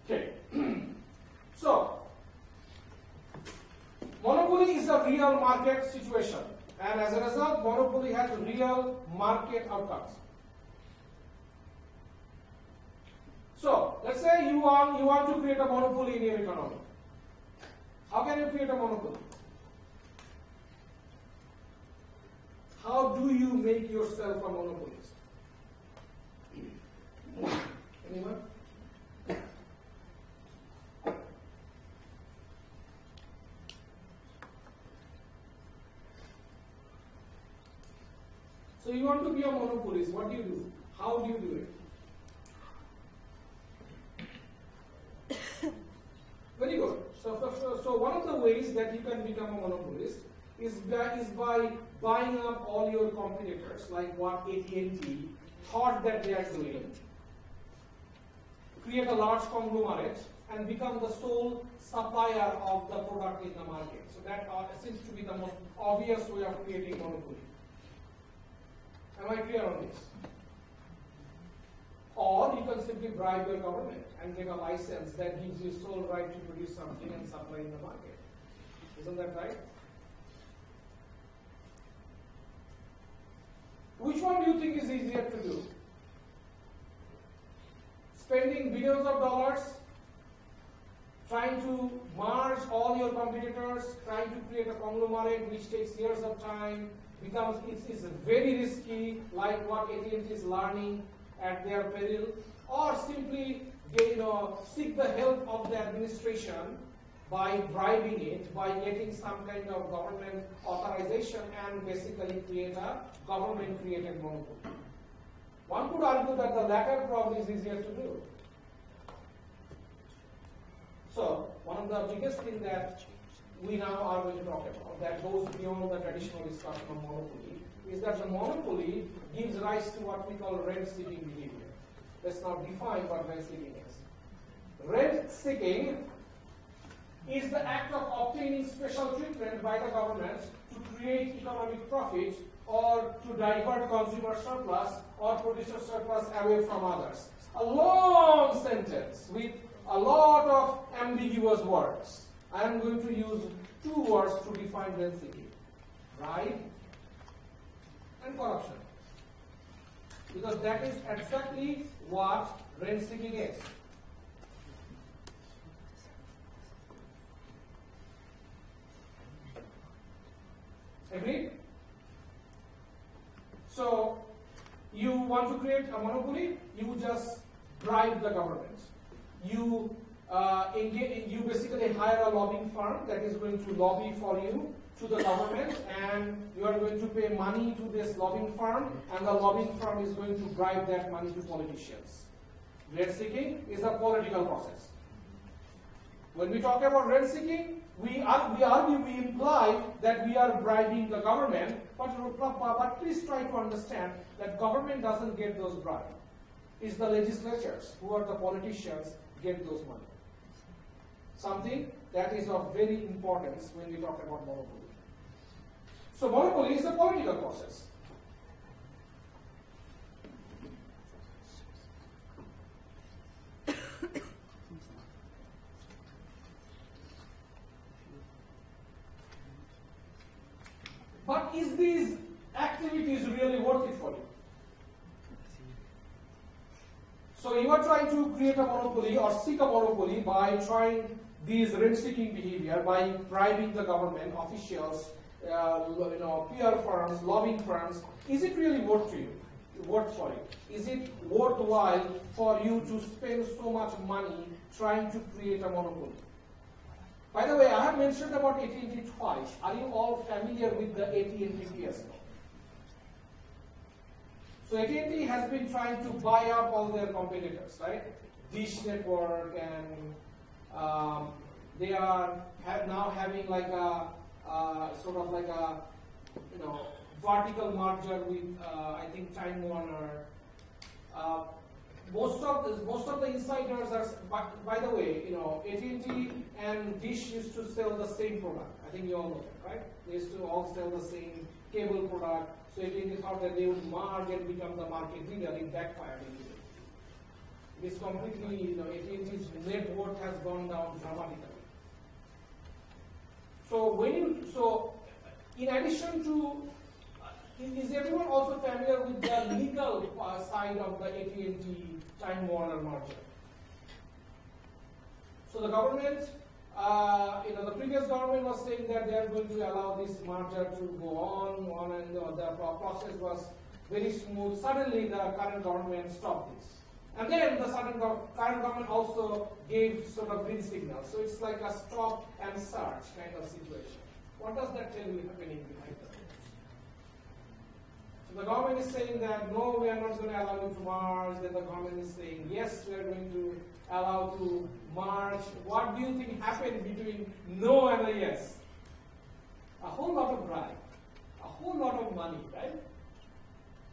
Okay. So, monopoly is a real market situation, and as a result, monopoly has real market outcomes. So, let's say you want to create a monopoly in your economy. How can you create a monopoly? How do you make yourself a monopolist? Anyone? So you want to be a monopolist, what do you do? How do you do it? Very good. So one of the ways that you can become a monopolist is by buying up all your competitors, like what AT&T thought that they are doing. Create a large conglomerate and become the sole supplier of the product in the market. So that seems to be the most obvious way of creating monopoly. Am I clear on this? Or you can simply bribe your government and get a license that gives you sole right to produce something and supply in the market. Isn't that right? Which one do you think is easier to do? Spending billions of dollars, trying to merge all your competitors, trying to create a conglomerate which takes years of time, it's very risky, like what AT&T is learning at their peril, or simply seek the help of the administration by bribing it, by getting some kind of government authorization and basically create a government-created monopoly. One could argue that the latter probably is easier to do. So, one of the biggest things that we now are going to talk about, that goes beyond the traditional discussion of monopoly, is that the monopoly gives rise to what we call rent-seeking behavior. Let's now define what rent-seeking is. Rent-seeking is the act of obtaining special treatment by the government to create economic profit or to divert consumer surplus or producer surplus away from others. A long sentence with a lot of ambiguous words. I am going to use 2 words to define rent-seeking. Bribe and corruption. Because that is exactly what rent-seeking is. Agreed? So, you want to create a monopoly, you just bribe the government. You basically hire a lobbying firm that is going to lobby for you to the government, and you are going to pay money to this lobbying firm, and the lobbying firm is going to bribe that money to politicians. Rent seeking is a political process. When we talk about rent seeking, we imply that we are bribing the government, but please try to understand that government doesn't get those bribes. It's the legislatures, who are the politicians, get those money. Something that is of very importance when we talk about monopoly. So monopoly is a political process. But is these activities really worth it for you? So you are trying to create a monopoly or seek a monopoly by trying these rent-seeking behavior, by bribing the government, officials, PR firms, lobbying firms. Is it really worth for you? Is it worthwhile for you to spend so much money trying to create a monopoly? By the way, I have mentioned about AT&T twice. Are you all familiar with the AT&T fiasco? So AT&T has been trying to buy up all their competitors, right? Dish Network, and they are now having like a sort of like a vertical merger with I think Time Warner. Most of the insiders are, by the way, AT&T and Dish used to sell the same product. I think you all know that, right? They used to all sell the same cable product. So AT&T thought that they would merge and become the market leader. It backfired into it. It is completely, AT&T's net worth has gone down dramatically. So in addition to, is everyone also familiar with the legal side of the AT&T Time Warner merger? So the government, the previous government was saying that they are going to allow this merger to go on, and the process was very smooth. Suddenly, the current government stopped this. And then the current government also gave sort of green signals. So it's like a stop and search kind of situation. What does that tell you happening behind the scenes? So the government is saying that no, we are not going to allow you to merge. Then the government is saying yes, we are going to allow to merge. What do you think happened between no and a yes? A whole lot of bribe, a whole lot of money, right?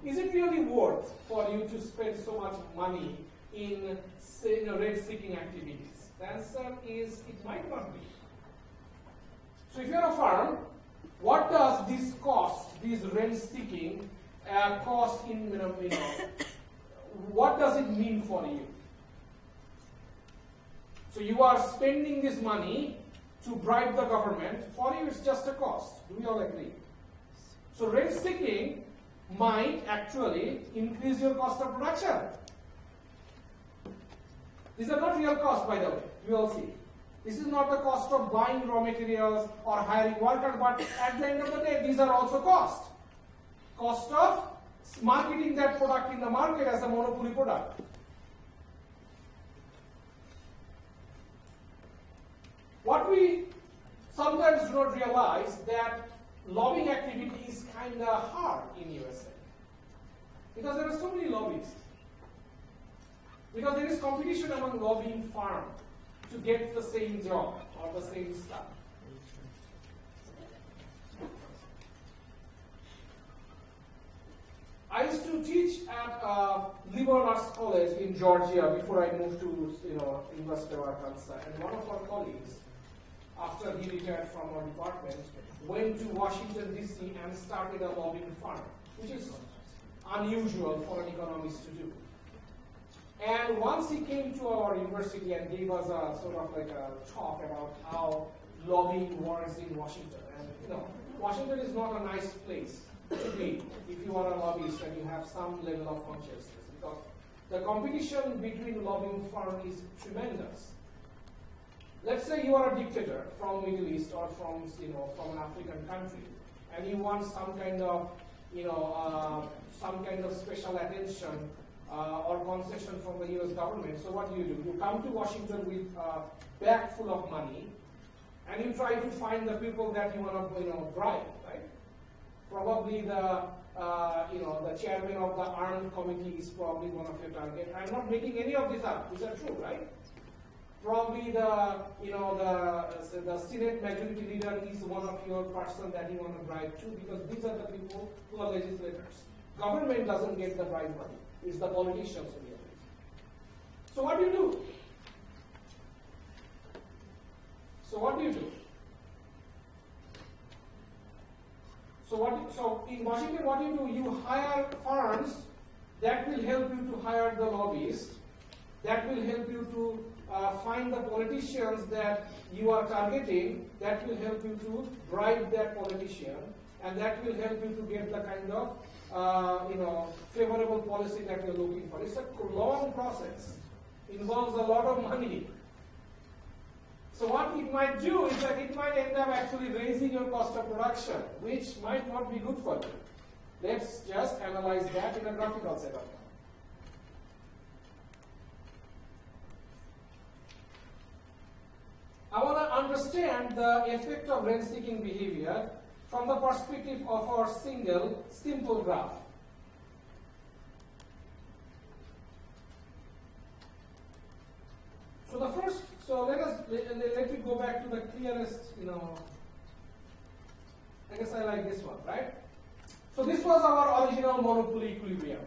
Is it really worth for you to spend so much money in rent-seeking activities? The answer is it might not be. So if you're a firm, what does this cost, this rent-seeking cost in, what does it mean for you? So you are spending this money to bribe the government. For you, it's just a cost. Do we all agree? So rent-seeking might actually increase your cost of production. These are not real costs, by the way. You all see. This is not the cost of buying raw materials or hiring workers, but at the end of the day, these are also costs. Cost of marketing that product in the market as a monopoly product. What we sometimes do not realize that lobbying activity is kind of hard in USA because there are so many lobbyists. Because there is competition among lobbying firms to get the same job or the same stuff. I used to teach at liberal arts college in Georgia before I moved to University of Arkansas, and one of our colleagues, after he retired from our department, went to Washington DC and started a lobbying firm, which is unusual for an economist to do. And once he came to our university and gave us a sort of like a talk about how lobbying works in Washington. And Washington is not a nice place to be if you are a lobbyist and you have some level of consciousness, because the competition between lobbying firms is tremendous. Let's say you are a dictator from Middle East or from an African country, and you want some kind of special attention or concession from the US government. So what do? You come to Washington with a bag full of money, and you try to find the people that you want to bribe, right? Probably the the chairman of the armed committee is probably one of your target. I'm not making any of these up. These are true, right? Probably the Senate majority leader is one of your person that you want to bribe too, because these are the people who are legislators. Government doesn't get the bribe money. It's the politicians who get it. So what do you do? So in Washington, what do? You hire firms that will help you to hire the lobbyists, that will help you to find the politicians that you are targeting, that will help you to bribe that politician, and that will help you to get the kind of favorable policy that you're looking for. It's a long process. Involves a lot of money. So what it might do is that it might end up actually raising your cost of production, which might not be good for you. Let's just analyze that in a graphical setup. I want to understand the effect of rent-seeking behavior from the perspective of our simple graph. So let me go back to the clearest, I guess I like this one, right? So this was our original monopoly equilibrium.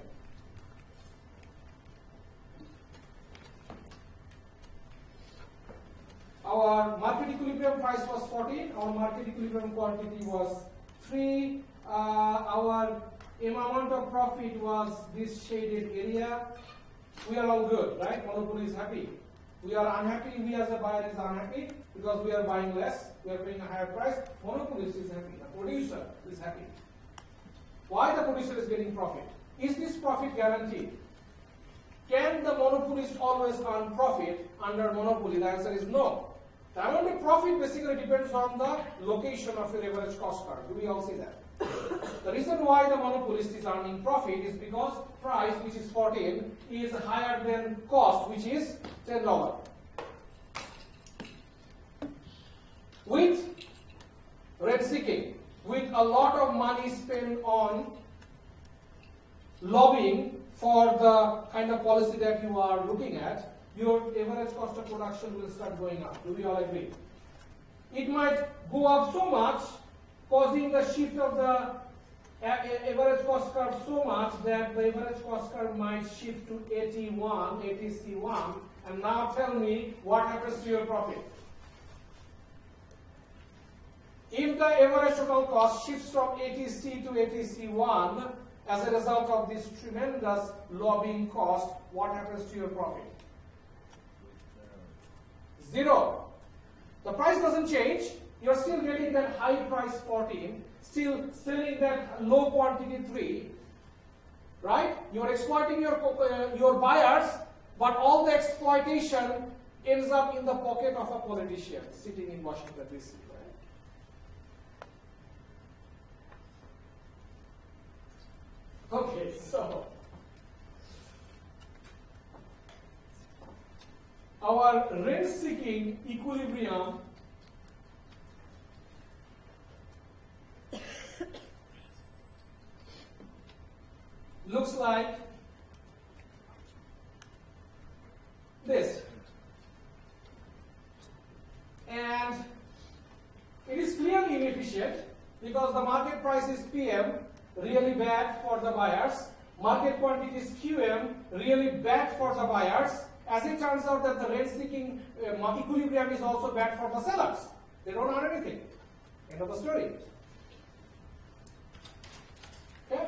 Our market equilibrium price was 14, our market equilibrium quantity was 3, our amount of profit was this shaded area. We are all good, right? Monopoly is happy. We are unhappy, we as a buyer is unhappy because we are buying less, we are paying a higher price. Monopolist is happy, the producer is happy. Why the producer is getting profit? Is this profit guaranteed? Can the monopolist always earn profit under monopoly? The answer is no. The amount of profit basically depends on the location of your average cost curve. Do we all see that? The reason why the monopolist is earning profit is because price, which is 14, is higher than cost, which is $10. With rent seeking, with a lot of money spent on lobbying for the kind of policy that you are looking at, your average cost of production will start going up. Do we all agree? It might go up so much, causing the shift of the average cost curve so much that the average cost curve might shift to AT1, ATC1, and now tell me what happens to your profit. If the average total cost shifts from ATC to ATC1 as a result of this tremendous lobbying cost, what happens to your profit? 0. The price doesn't change. You're still getting that high price 14, still selling that low quantity 3, right? You're exploiting your buyers, but all the exploitation ends up in the pocket of a politician sitting in Washington, D.C., right? Okay, so our rent-seeking equilibrium looks like this, and it is clearly inefficient because the market price is PM, really bad for the buyers, market quantity is QM, really bad for the buyers. As it turns out that the rent-seeking equilibrium is also bad for the sellers. They don't earn anything. End of the story. Okay?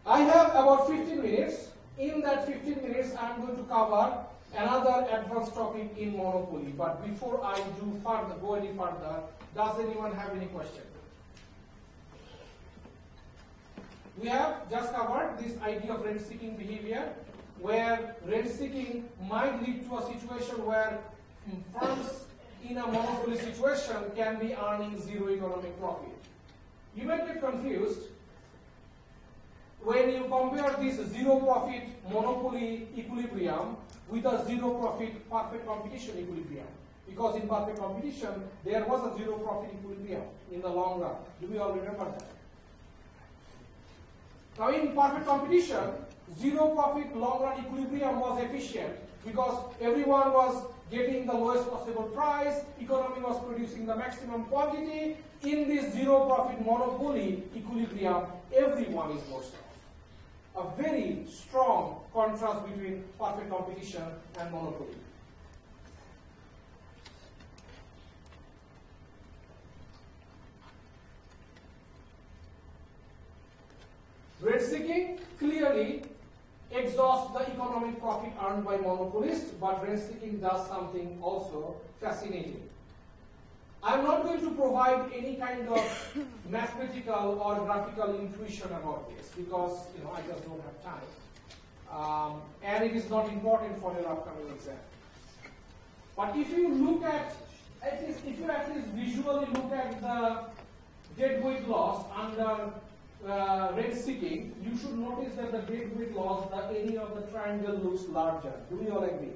I have about 15 minutes. In that 15 minutes, I am going to cover another advanced topic in monopoly. But before I go any further, does anyone have any question? We have just covered this idea of rent-seeking behavior, where rent-seeking might lead to a situation where firms in a monopoly situation can be earning zero economic profit. You might get confused when you compare this zero profit monopoly equilibrium with a zero profit perfect competition equilibrium. Because in perfect competition, there was a zero profit equilibrium in the long run. Do we all remember that? Now in perfect competition, zero profit long run equilibrium was efficient because everyone was getting the lowest possible price, economy was producing the maximum quantity. In this zero profit monopoly equilibrium, everyone is worse off. A very strong contrast between perfect competition and monopoly. Rent seeking clearly exhausts the economic profit earned by monopolists, but rent seeking does something also fascinating. I am not going to provide any kind of mathematical or graphical intuition about this because I just don't have time, and it is not important for your upcoming exam. But if you look at least visually look at the deadweight loss under rent seeking, you should notice that the deadweight loss, the area of the triangle looks larger. Do we all agree?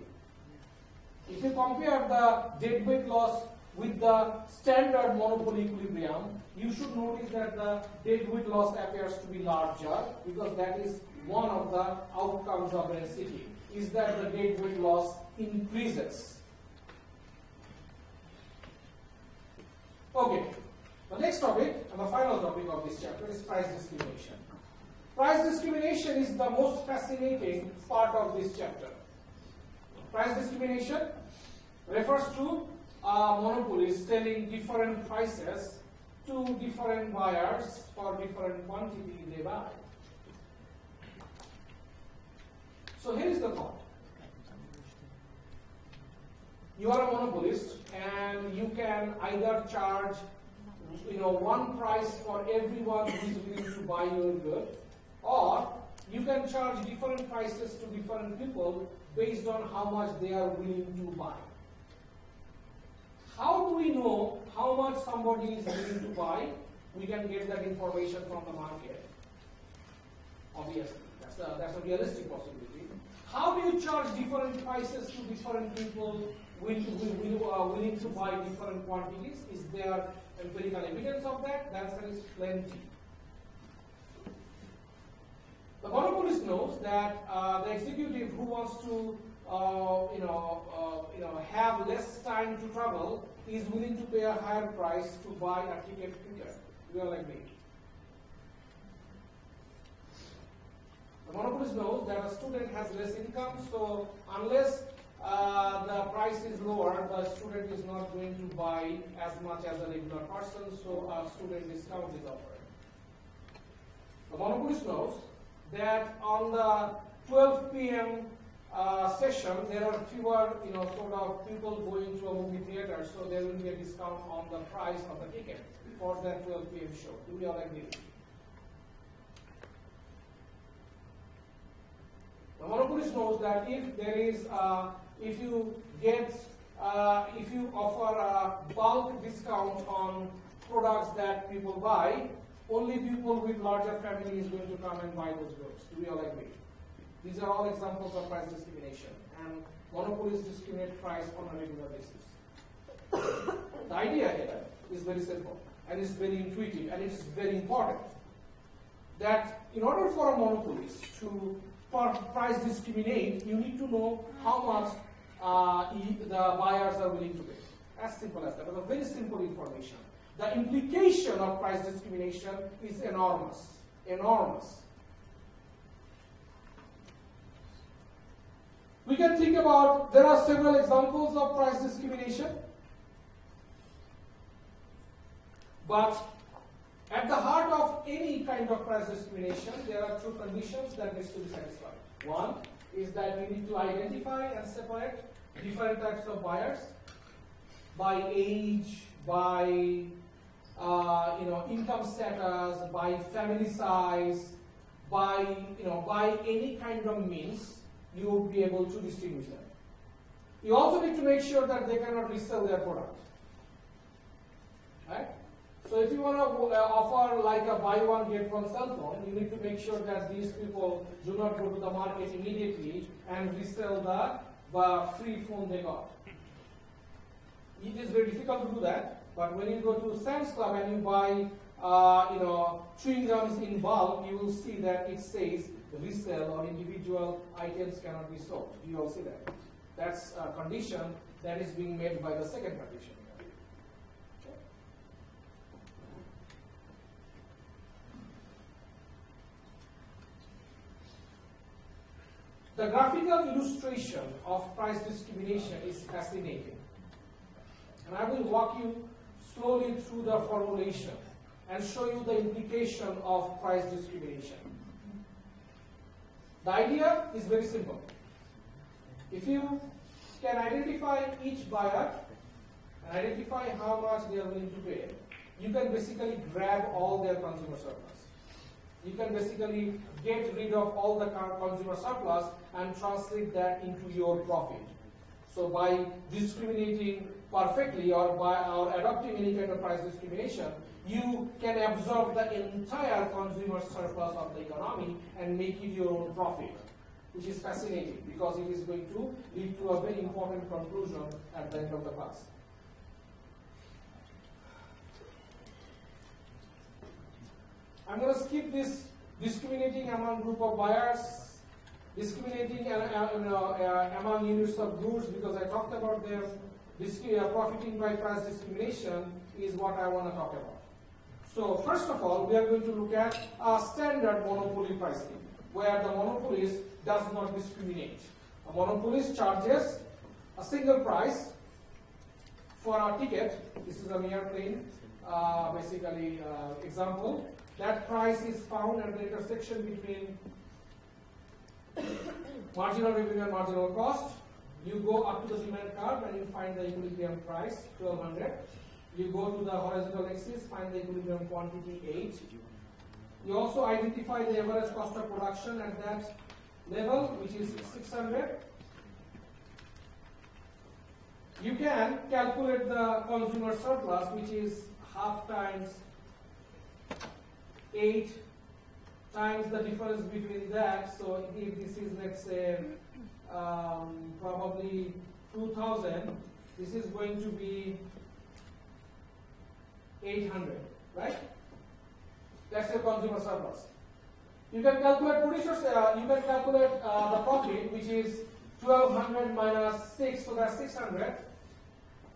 If you compare the deadweight loss with the standard monopoly equilibrium, you should notice that the deadweight loss appears to be larger because that is one of the outcomes of rent seeking, is that the deadweight loss increases. Okay. The next topic, and the final topic of this chapter, is price discrimination. Price discrimination is the most fascinating part of this chapter. Price discrimination refers to monopolies selling different prices to different buyers for different quantity they buy. So here is the thought. You are a monopolist and you can either charge one price for everyone who is willing to buy your good, or you can charge different prices to different people based on how much they are willing to buy. How do we know how much somebody is willing to buy? We can get that information from the market. Obviously, that's a realistic possibility. How do you charge different prices to different people who are willing to buy different quantities? Is there empirical evidence of that? The answer is plenty. The monopolist knows that the executive who wants to have less time to travel is willing to pay a higher price to buy a ticket quicker. We all agree. The monopolist knows that a student has less income, so unless the price is lower, the student is not going to buy as much as a regular person, so a student discount is offered. The monopolist knows that on the 12 p.m. Session, there are fewer, sort of people going to a movie theater, so there will be a discount on the price of the ticket for that 12 p.m. show. Do we all agree? The monopolist knows that if there is, if you offer a bulk discount on products that people buy, only people with larger family is going to come and buy those goods. Do we all agree? These are all examples of price discrimination, and monopolists discriminate price on a regular basis. The idea here is very simple, and it's very intuitive, and it's very important that in order for a monopolist to price discriminate, you need to know how much the buyers are willing to pay. As simple as that. That's a very simple information. The implication of price discrimination is enormous. Enormous. We can think about, there are several examples of price discrimination, but at the heart of any kind of price discrimination, there are two conditions that need to be satisfied. One is that we need to identify and separate different types of buyers by age, by income status, by family size, by any kind of means. You will be able to distinguish them. You also need to make sure that they cannot resell their product. Right? So if you want to offer like a buy one get one cell phone, you need to make sure that these people do not go to the market immediately and resell the free phone they got. It is very difficult to do that, but when you go to Sam's Club and you buy chewing gums in bulk, you will see that it says resale or individual items cannot be sold. You all see that? That's a condition that is being made by the second condition. Okay. The graphical illustration of price discrimination is fascinating. And I will walk you slowly through the formulation and show you the implication of price discrimination. The idea is very simple. If you can identify each buyer and identify how much they are willing to pay, you can basically grab all their consumer surplus. You can basically get rid of all the consumer surplus and translate that into your profit. So by discriminating perfectly or adopting any kind of price discrimination, you can absorb the entire consumer surplus of the economy and make it your own profit, which is fascinating because it is going to lead to a very important conclusion at the end of the class. I'm going to skip this discriminating among group of buyers, discriminating among units of goods, because I talked about them. Profiting by price discrimination is what I want to talk about. So first of all, we are going to look at a standard monopoly pricing, where the monopolist does not discriminate. A monopolist charges a single price for a ticket. This is an airplane, example. That price is found at the intersection between marginal revenue and marginal cost. You go up to the demand curve and you find the equilibrium price, 1200. You go to the horizontal axis, find the equilibrium quantity, 8. You also identify the average cost of production at that level, which is 600. You can calculate the consumer surplus, which is half times 8 times the difference between that. So if this is, let's say, probably 2000, this is going to be 800, right? That's your consumer surplus. You can calculate the profit, which is 1200 minus 6, so that's 600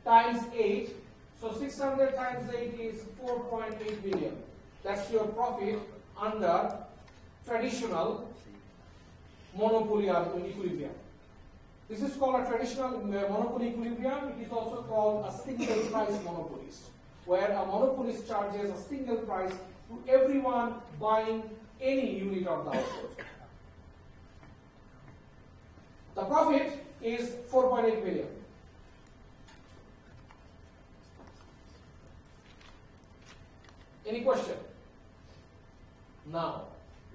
times 8. So 600 times 8 is 4.8 billion. That's your profit under traditional monopoly equilibrium. This is called a traditional monopoly equilibrium. It is also called a single price monopolist, where a monopolist charges a single price to everyone buying any unit of the output. The profit is 4.8 billion. Any question? Now,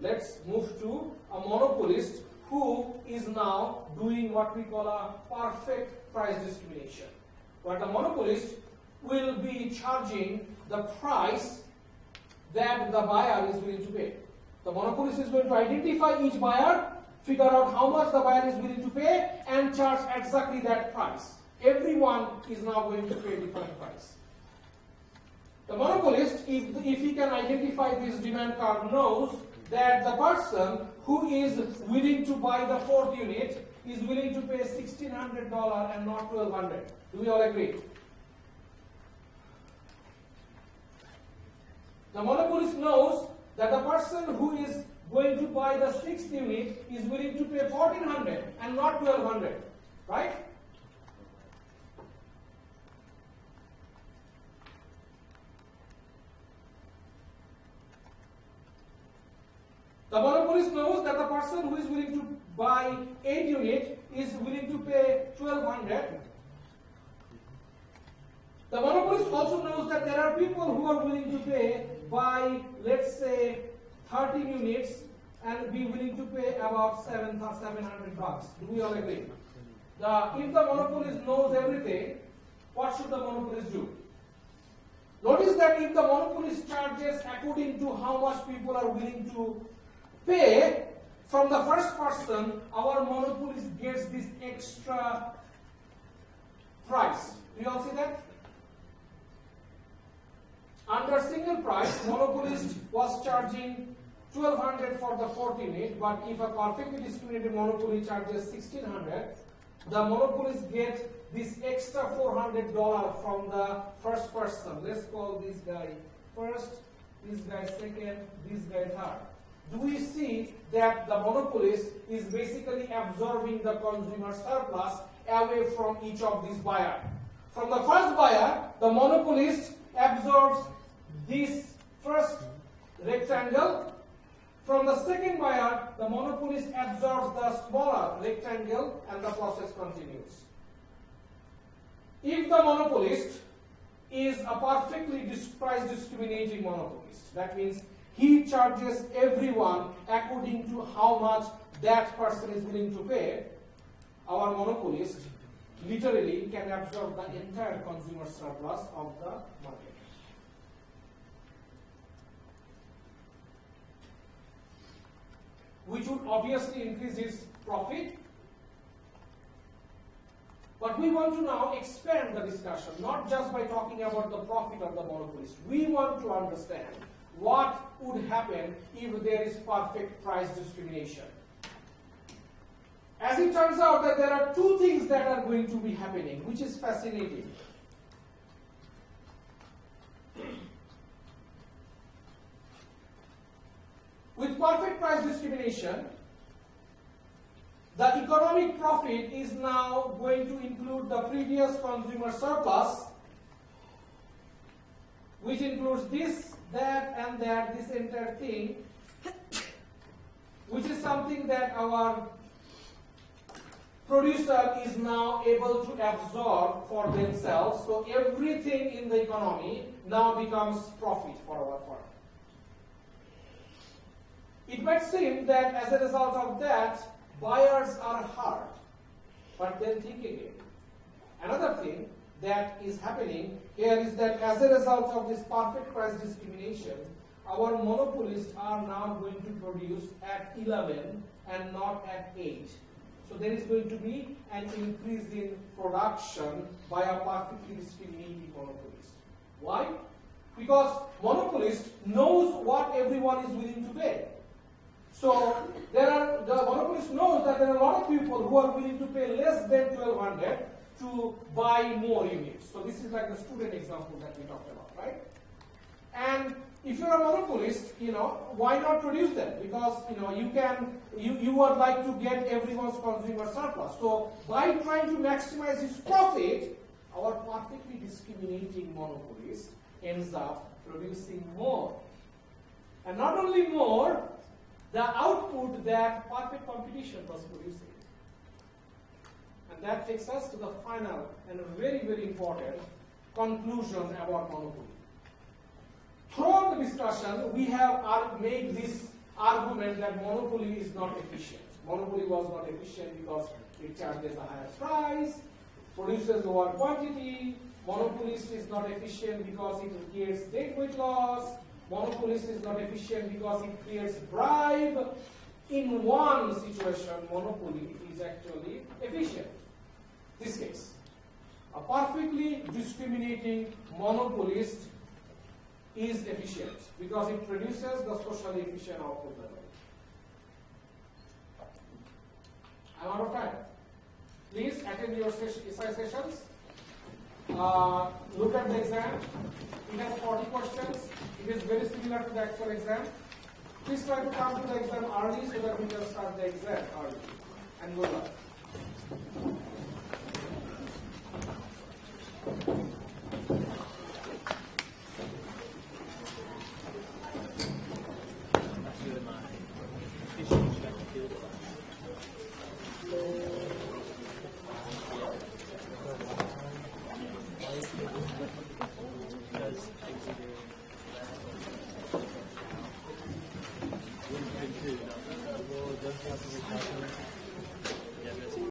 let's move to a monopolist who is now doing what we call a perfect price discrimination, where the monopolist will be charging the price that the buyer is willing to pay. The monopolist is going to identify each buyer, figure out how much the buyer is willing to pay, and charge exactly that price. Everyone is now going to pay a different price. The monopolist, if he can identify this demand curve, knows that the person who is willing to buy the 4th unit is willing to pay $1,600 and not $1,200. Do we all agree? The monopolist knows that the person who is going to buy the 6th unit is willing to pay $1,400 and not $1,200, right? The monopolist knows that the person who is willing to buy 8 unit is willing to pay $1,200. The monopolist also knows that there are people who are willing to buy, let's say, 30 units and be willing to pay about $700. Do we all agree? If the monopolist knows everything, what should the monopolist do? Notice that if the monopolist charges according to how much people are willing to pay, from the first person, our monopolist gets this extra price. Do you all see that? Under single price, monopolist was charging 1200 for the 4th unit, but if a perfectly discriminated monopoly charges 1600, the monopolist gets this extra $400 from the first person. Let's call this guy first, this guy second, this guy third. Do we see that the monopolist is basically absorbing the consumer surplus away from each of these buyers? From the first buyer, the monopolist absorbs this first rectangle. From the second buyer, the monopolist absorbs the smaller rectangle, and the process continues. If the monopolist is a perfectly price discriminating monopolist, that means he charges everyone according to how much that person is willing to pay, our monopolist literally can absorb the entire consumer surplus of the market. Which would obviously increase his profit. But we want to now expand the discussion, not just by talking about the profit of the monopolist. We want to understand what would happen if there is perfect price discrimination. As it turns out that there are two things that are going to be happening, which is fascinating. With perfect price discrimination, the economic profit is now going to include the previous consumer surplus, which includes this, that, and that, this entire thing, which is something that our producer is now able to absorb for themselves. So everything in the economy now becomes profit for our firm. It might seem that as a result of that, buyers are hurt. But then think again. Another thing that is happening here is that as a result of this perfect price discrimination, our monopolists are now going to produce at 11 and not at 8. So there is going to be an increase in production by a perfectly discriminating monopolist. Why? Because monopolist knows what everyone is willing to pay. So the monopolist knows that there are a lot of people who are willing to pay less than 1200 to buy more units. So this is like the student example that we talked about, right? And if you're a monopolist, why not produce them? Because you would like to get everyone's consumer surplus. So by trying to maximize his profit, our perfectly discriminating monopolist ends up producing more. And not only more, the output that perfect competition was producing. And that takes us to the final and very, very important conclusion about monopoly. Throughout the discussion, we have made this argument that monopoly is not efficient. Monopoly was not efficient because it charges a higher price, produces lower quantity. Monopolist is not efficient because it creates deadweight loss. Monopolist is not efficient because it creates bribe. In one situation, monopoly is actually efficient. This case, a perfectly discriminating monopolist is efficient because it produces the socially efficient output level. I'm out of time. Please attend your sessions. Look at the exam. It has 40 questions. It is very similar to the actual exam. Please try to come to the exam early so that we can start the exam early. And good luck.